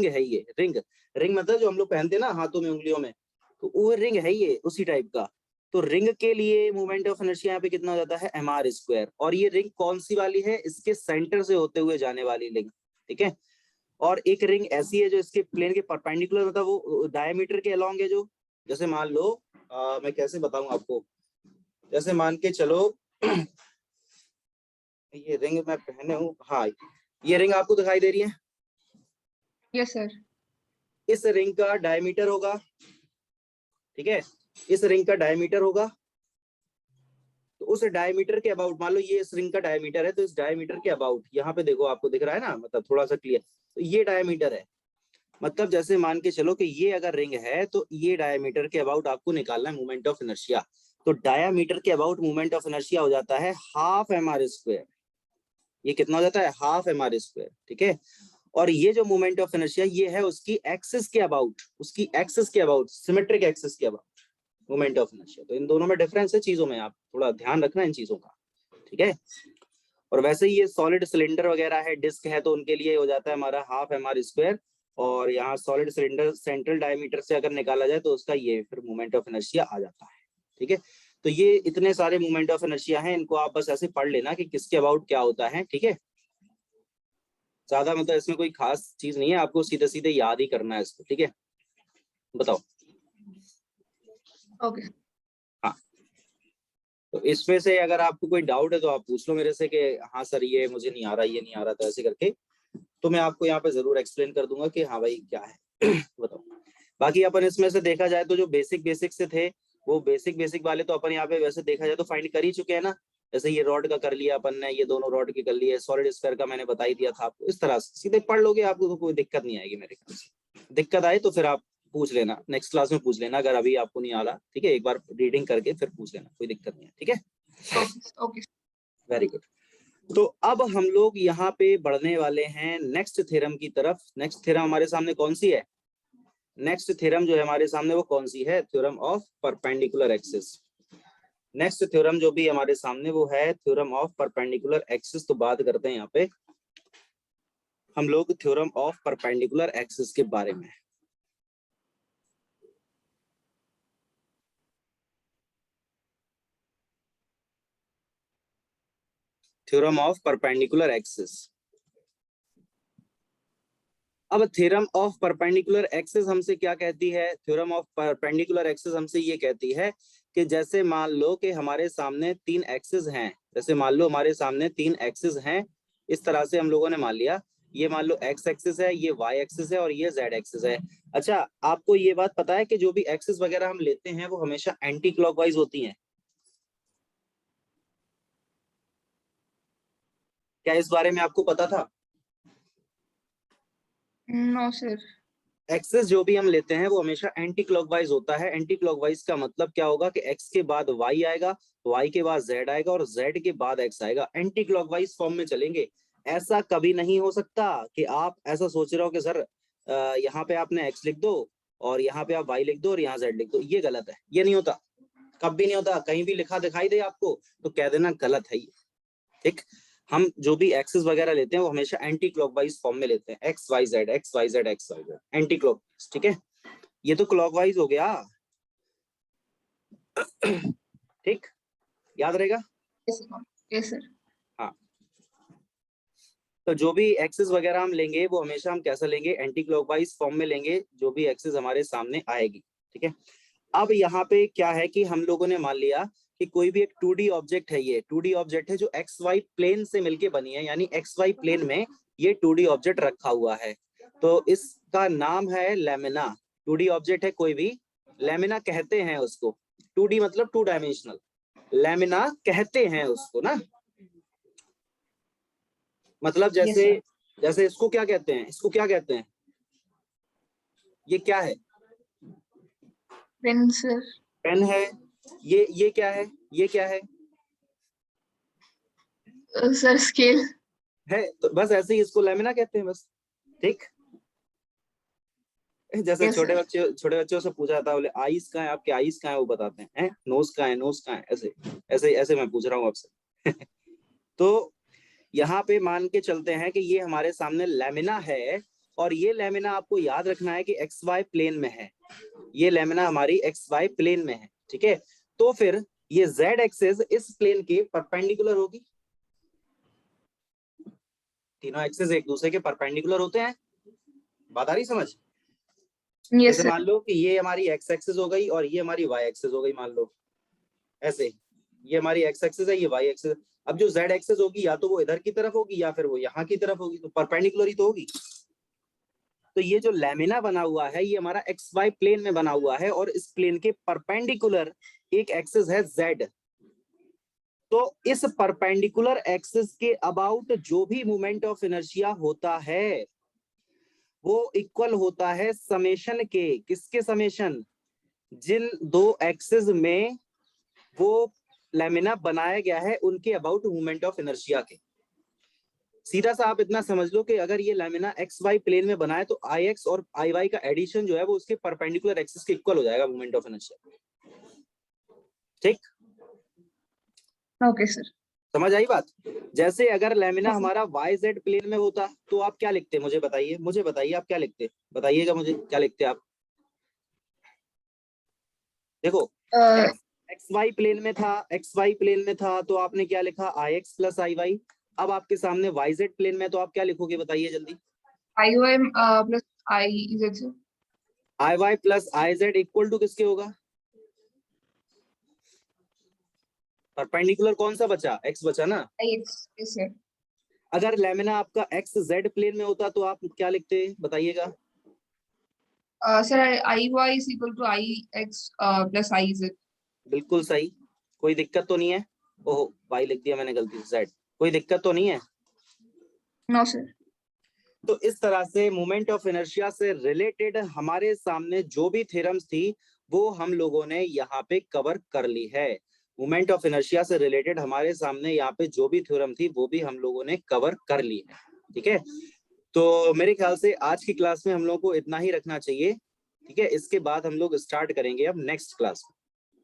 है ये रिंग मतलब जो हम लोग पहनते हैं ना हाथों में, उंगलियों में, तो वो रिंग है ये, उसी टाइप का। तो रिंग के लिए मोमेंट ऑफ इनर्शिया यहाँ पे कितना हो जाता है? mr square. और ये रिंग कौन सी वाली है? इसके सेंटर से होते हुए जाने वाली रिंग, ठीक है? और एक रिंग ऐसी है जो इसके प्लेन के परपेंडिकुलर, मतलब वो डायमीटर के अलोंग है। जो जैसे मान लो, मैं कैसे बताऊं आपको, जैसे मान के चलो ये रिंग मैं पहने हूँ, हाँ ये रिंग आपको दिखाई दे रही है? Yes sir. इस रिंग का डायमीटर होगा, ठीक है? इस रिंग का डायमीटर होगा, तो उस डायमीटर के अबाउट, मान लो ये इस रिंग का डायमीटर है, तो इस डायमीटर के अबाउट यहाँ पे देखो आपको दिख रहा है ना, मतलब थोड़ा सा क्लियर, तो ये डायमीटर है। मतलब जैसे मान के चलो कि ये अगर रिंग है तो ये डायमीटर के अबाउट आपको निकालना है मोमेंट ऑफ इनर्शिया। तो डायमीटर के अबाउट मोमेंट ऑफ इनर्शिया हो जाता है ½ mr स्क्वायर। ये कितना हो जाता है? ½ mr स्क्वायर, ठीक है? और ये जो मोमेंट ऑफ इनर्शिया ये है उसकी एक्सिस के अबाउट, सिमेट्रिक एक्सिस के अबाउट मोमेंट ऑफ इनर्शिया। तो इन दोनों में डिफरेंस है चीजों में, आप थोड़ा ध्यान रखना इन चीजों का, ठीक है? और वैसे ही ये सॉलिड सिलेंडर वगैरह है, डिस्क है, तो उनके लिए हो जाता है हमारा ½ mr स्क्वायर। और यहाँ सॉलिड सिलेंडर सेंट्रल डायमीटर से अगर निकाला जाए तो उसका ये फिर मोमेंट ऑफ इनर्शिया आ जाता है, ठीक है? तो ये इतने सारे मोमेंट ऑफ इनर्शिया हैं, इनको आप बस ऐसे पढ़ लेना कि किसके अबाउट क्या होता है, ठीक है? ज्यादा मतलब इसमें कोई खास चीज नहीं है, आपको सीधे सीधे याद ही करना है इसको, ठीक है? बताओ। Okay. हाँ, तो इसमें से अगर आपको कोई डाउट है तो आप पूछ लो मेरे से कि हाँ सर ये मुझे नहीं आ रहा, ये नहीं आ रहा, तो ऐसे करके तो मैं आपको यहाँ पे जरूर एक्सप्लेन कर दूंगा कि हाँ भाई क्या है। बताओ। बाकी अपन इसमें से देखा जाए तो जो बेसिक से थे वो बेसिक वाले तो अपन यहाँ पे वैसे देखा जाए तो फाइंड कर ही चुके हैं ना। जैसे ये रॉड का कर लिया अपन ने, ये दोनों रॉड के कर लिए, सॉलिड स्फीयर का मैंने बता ही दिया था आपको। इस तरह से सीधे पढ़ लोगे आपको तो कोई दिक्कत नहीं आएगी मेरे ख्याल से। दिक्कत आए तो फिर आप पूछ लेना, नेक्स्ट क्लास में पूछ लेना, अगर अभी आपको नहीं आ रहा, ठीक है? एक बार रीडिंग करके फिर पूछ लेना, कोई दिक्कत नहीं है, ठीक है? Okay. Very good. तो अब हम लोग यहाँ पे बढ़ने वाले हैं नेक्स्ट थ्योरम की तरफ। नेक्स्ट थ्योरम हमारे सामने कौन सी है? नेक्स्ट थ्योरम जो है हमारे सामने वो कौन सी है? Theorem of perpendicular axis. Next theorem जो भी हमारे सामने वो है थ्योरम ऑफ परपेंडिकुलर एक्सिस। तो बात करते हैं यहाँ पे हम लोग थ्योरम ऑफ परपेंडिकुलर एक्सिस के बारे में। Theorem of perpendicular axis. अब थ्योरम ऑफ परपेंडिकुलर एक्सिस हमसे क्या कहती है? थ्योरम ऑफ परपेंडिकुलर एक्सिस हमसे ये कहती है कि जैसे मान लो कि हमारे सामने तीन एक्सिस हैं, जैसे मान लो हमारे सामने तीन एक्सिस हैं, इस तरह से हम लोगों ने मान लिया, ये मान लो एक्स एक्सिस है, ये वाई एक्सिस है और ये जेड एक्सिस है। अच्छा, आपको ये बात पता है कि जो भी एक्सिस वगैरह हम लेते हैं वो हमेशा एंटी क्लॉकवाइज होती हैं? क्या इस बारे में आपको पता था? No sir. एक्सेस जो भी हम लेते हैं वो हमेशा एंटी क्लॉकवाइज होता है। एंटी क्लॉकवाइज का मतलब क्या होगा कि एक्स के बाद वाई आएगा, वाई के बाद जेड आएगा और जेड के बाद एक्स आएगा। एंटी क्लॉकवाइज फॉर्म में चलेंगे। ऐसा कभी नहीं हो सकता कि आप ऐसा सोच रहे हो कि सर यहाँ पे आपने एक्स लिख दो और यहाँ पे आप वाई लिख दो और यहाँ जेड लिख दो। ये गलत है, ये नहीं होता, कभी नहीं होता। कहीं भी लिखा दिखाई दे आपको तो कह देना गलत है ये। ठीक, हम जो भी एक्सेस वगैरह लेते हैं वो हमेशा एंटी क्लॉकवाइज फॉर्म में लेते हैं, x y z x y z x y z, anti clockwise. ठीक है, ये तो क्लॉकवाइज हो गया। ठीक, याद रहेगा? Yes sir. हाँ, तो जो भी एक्सेस वगैरह हम लेंगे वो हमेशा हम कैसा लेंगे? एंटी क्लॉकवाइज फॉर्म में लेंगे, जो भी एक्सेस हमारे सामने आएगी। ठीक है, अब यहाँ पे क्या है कि हम लोगों ने मान लिया कि कोई भी एक 2D ऑब्जेक्ट है, ये 2D ऑब्जेक्ट है जो एक्स वाई प्लेन से मिलके बनी है, यानी एक्स वाई प्लेन में ये 2D ऑब्जेक्ट रखा हुआ है। तो इसका नाम है लैमिना। 2D ऑब्जेक्ट है कोई भी, लैमिना कहते हैं उसको। 2D मतलब 2 डायमेंशनल, लैमिना कहते हैं उसको ना। मतलब जैसे जैसे इसको क्या कहते हैं? इसको क्या कहते हैं? ये क्या है? Pen sir. पेन है। ये क्या है? ये क्या है? सर स्केल है। तो बस ऐसे ही इसको लैमिना कहते हैं बस। ठीक, जैसे यस सर। छोटे बच्चों से पूछा था, बोले आईज कहाँ है आपके? आईज कहाँ है? वो बताते हैं नोज कहाँ है? नोज कहाँ है? ऐसे ऐसे ऐसे मैं पूछ रहा हूँ आपसे। तो यहाँ पे मान के चलते हैं कि ये हमारे सामने लैमिना है और ये लैमिना आपको याद रखना है कि एक्स वाई प्लेन में है। ये लैमिना हमारी एक्स वाई प्लेन में है। ठीक है, तो फिर ये जेड एक्सिस इस प्लेन के परपेंडिकुलर होगी। तीनों एक्सिस एक दूसरे के परपेंडिकुलर होते हैं। बात आ रही समझ? यस जैसे सर। मान लो कि ये हमारी एक्स एक्सिस हो गई और ये हमारी वाई एक्सिस हो गई, मान लो ऐसे। ये हमारी एक्स एक्सिस है, ये वाई एक्सिस। अब जो जेड एक्सिस होगी या तो वो इधर की तरफ होगी या फिर वो यहाँ की तरफ होगी, तो परपेंडिकुलर ही तो होगी। तो ये जो लैमिना बना हुआ है ये हमारा एक्स वाई प्लेन में बना हुआ है और इस प्लेन के परपेंडिकुलर एक एक्सिस है जेड। तो इस परपेंडिकुलर एक्सिस के अबाउट जो भी मोमेंट ऑफ इनर्शिया होता है वो इक्वल होता है समेशन के। किसके समेशन? जिन दो एक्सिस में वो लैमिना बनाया गया है उनके अबाउट मोमेंट ऑफ इनर्शिया के। सीधा सा आप इतना समझ लो कि अगर ये लैमिना एक्स वाई प्लेन में बना है तो आई एक्स और आई वाई का एडिशन जो है वो उसके परपेंडिकुलर एक्सिस के इक्वल हो जाएगा मोमेंट ऑफ इनर्शिया। ठीक, ओके सर। समझ आई बात? जैसे अगर लैमिना हमारा वाई जेड प्लेन में होता तो आप क्या लिखते? मुझे बताइए, मुझे बताइए आप क्या लिखते? बताइएगा मुझे, क्या लिखते आप? देखो, एक्स वाई प्लेन में था, एक्स वाई प्लेन में था तो आपने क्या लिखा? आई एक्स प्लस आई वाई। अब आपके सामने वाई जेड प्लेन में तो आप क्या लिखोगे? बताइए जल्दी। I Y plus I Z sir. I Y plus I Z equal to किसके होगा? परपेंडिकुलर कौन सा बचा? एक्स बचा ना। I X. Yes sir. अगर लैमिना आपका एक्स जेड प्लेन में होता तो आप क्या लिखते? बताइएगा। Sir I Y is equal to I X plus I Z. बिल्कुल सही, कोई दिक्कत तो नहीं है? ओहो, वाई लिख दिया मैंने गलती से, जेड। कोई दिक्कत तो नहीं है? No sir. तो इस तरह से मोमेंट ऑफ इनर्शिया से रिलेटेड हमारे सामने जो भी थ्योरम्स थी वो हम लोगों ने यहाँ पे कवर कर ली है। मोमेंट ऑफ इनर्शिया से रिलेटेड हमारे सामने यहाँ पे जो भी थ्योरम थी वो भी हम लोगों ने कवर कर ली है, ठीक है। तो मेरे ख्याल से आज की क्लास में हम लोगों को इतना ही रखना चाहिए, ठीक है। इसके बाद हम लोग स्टार्ट करेंगे अब नेक्स्ट क्लास में।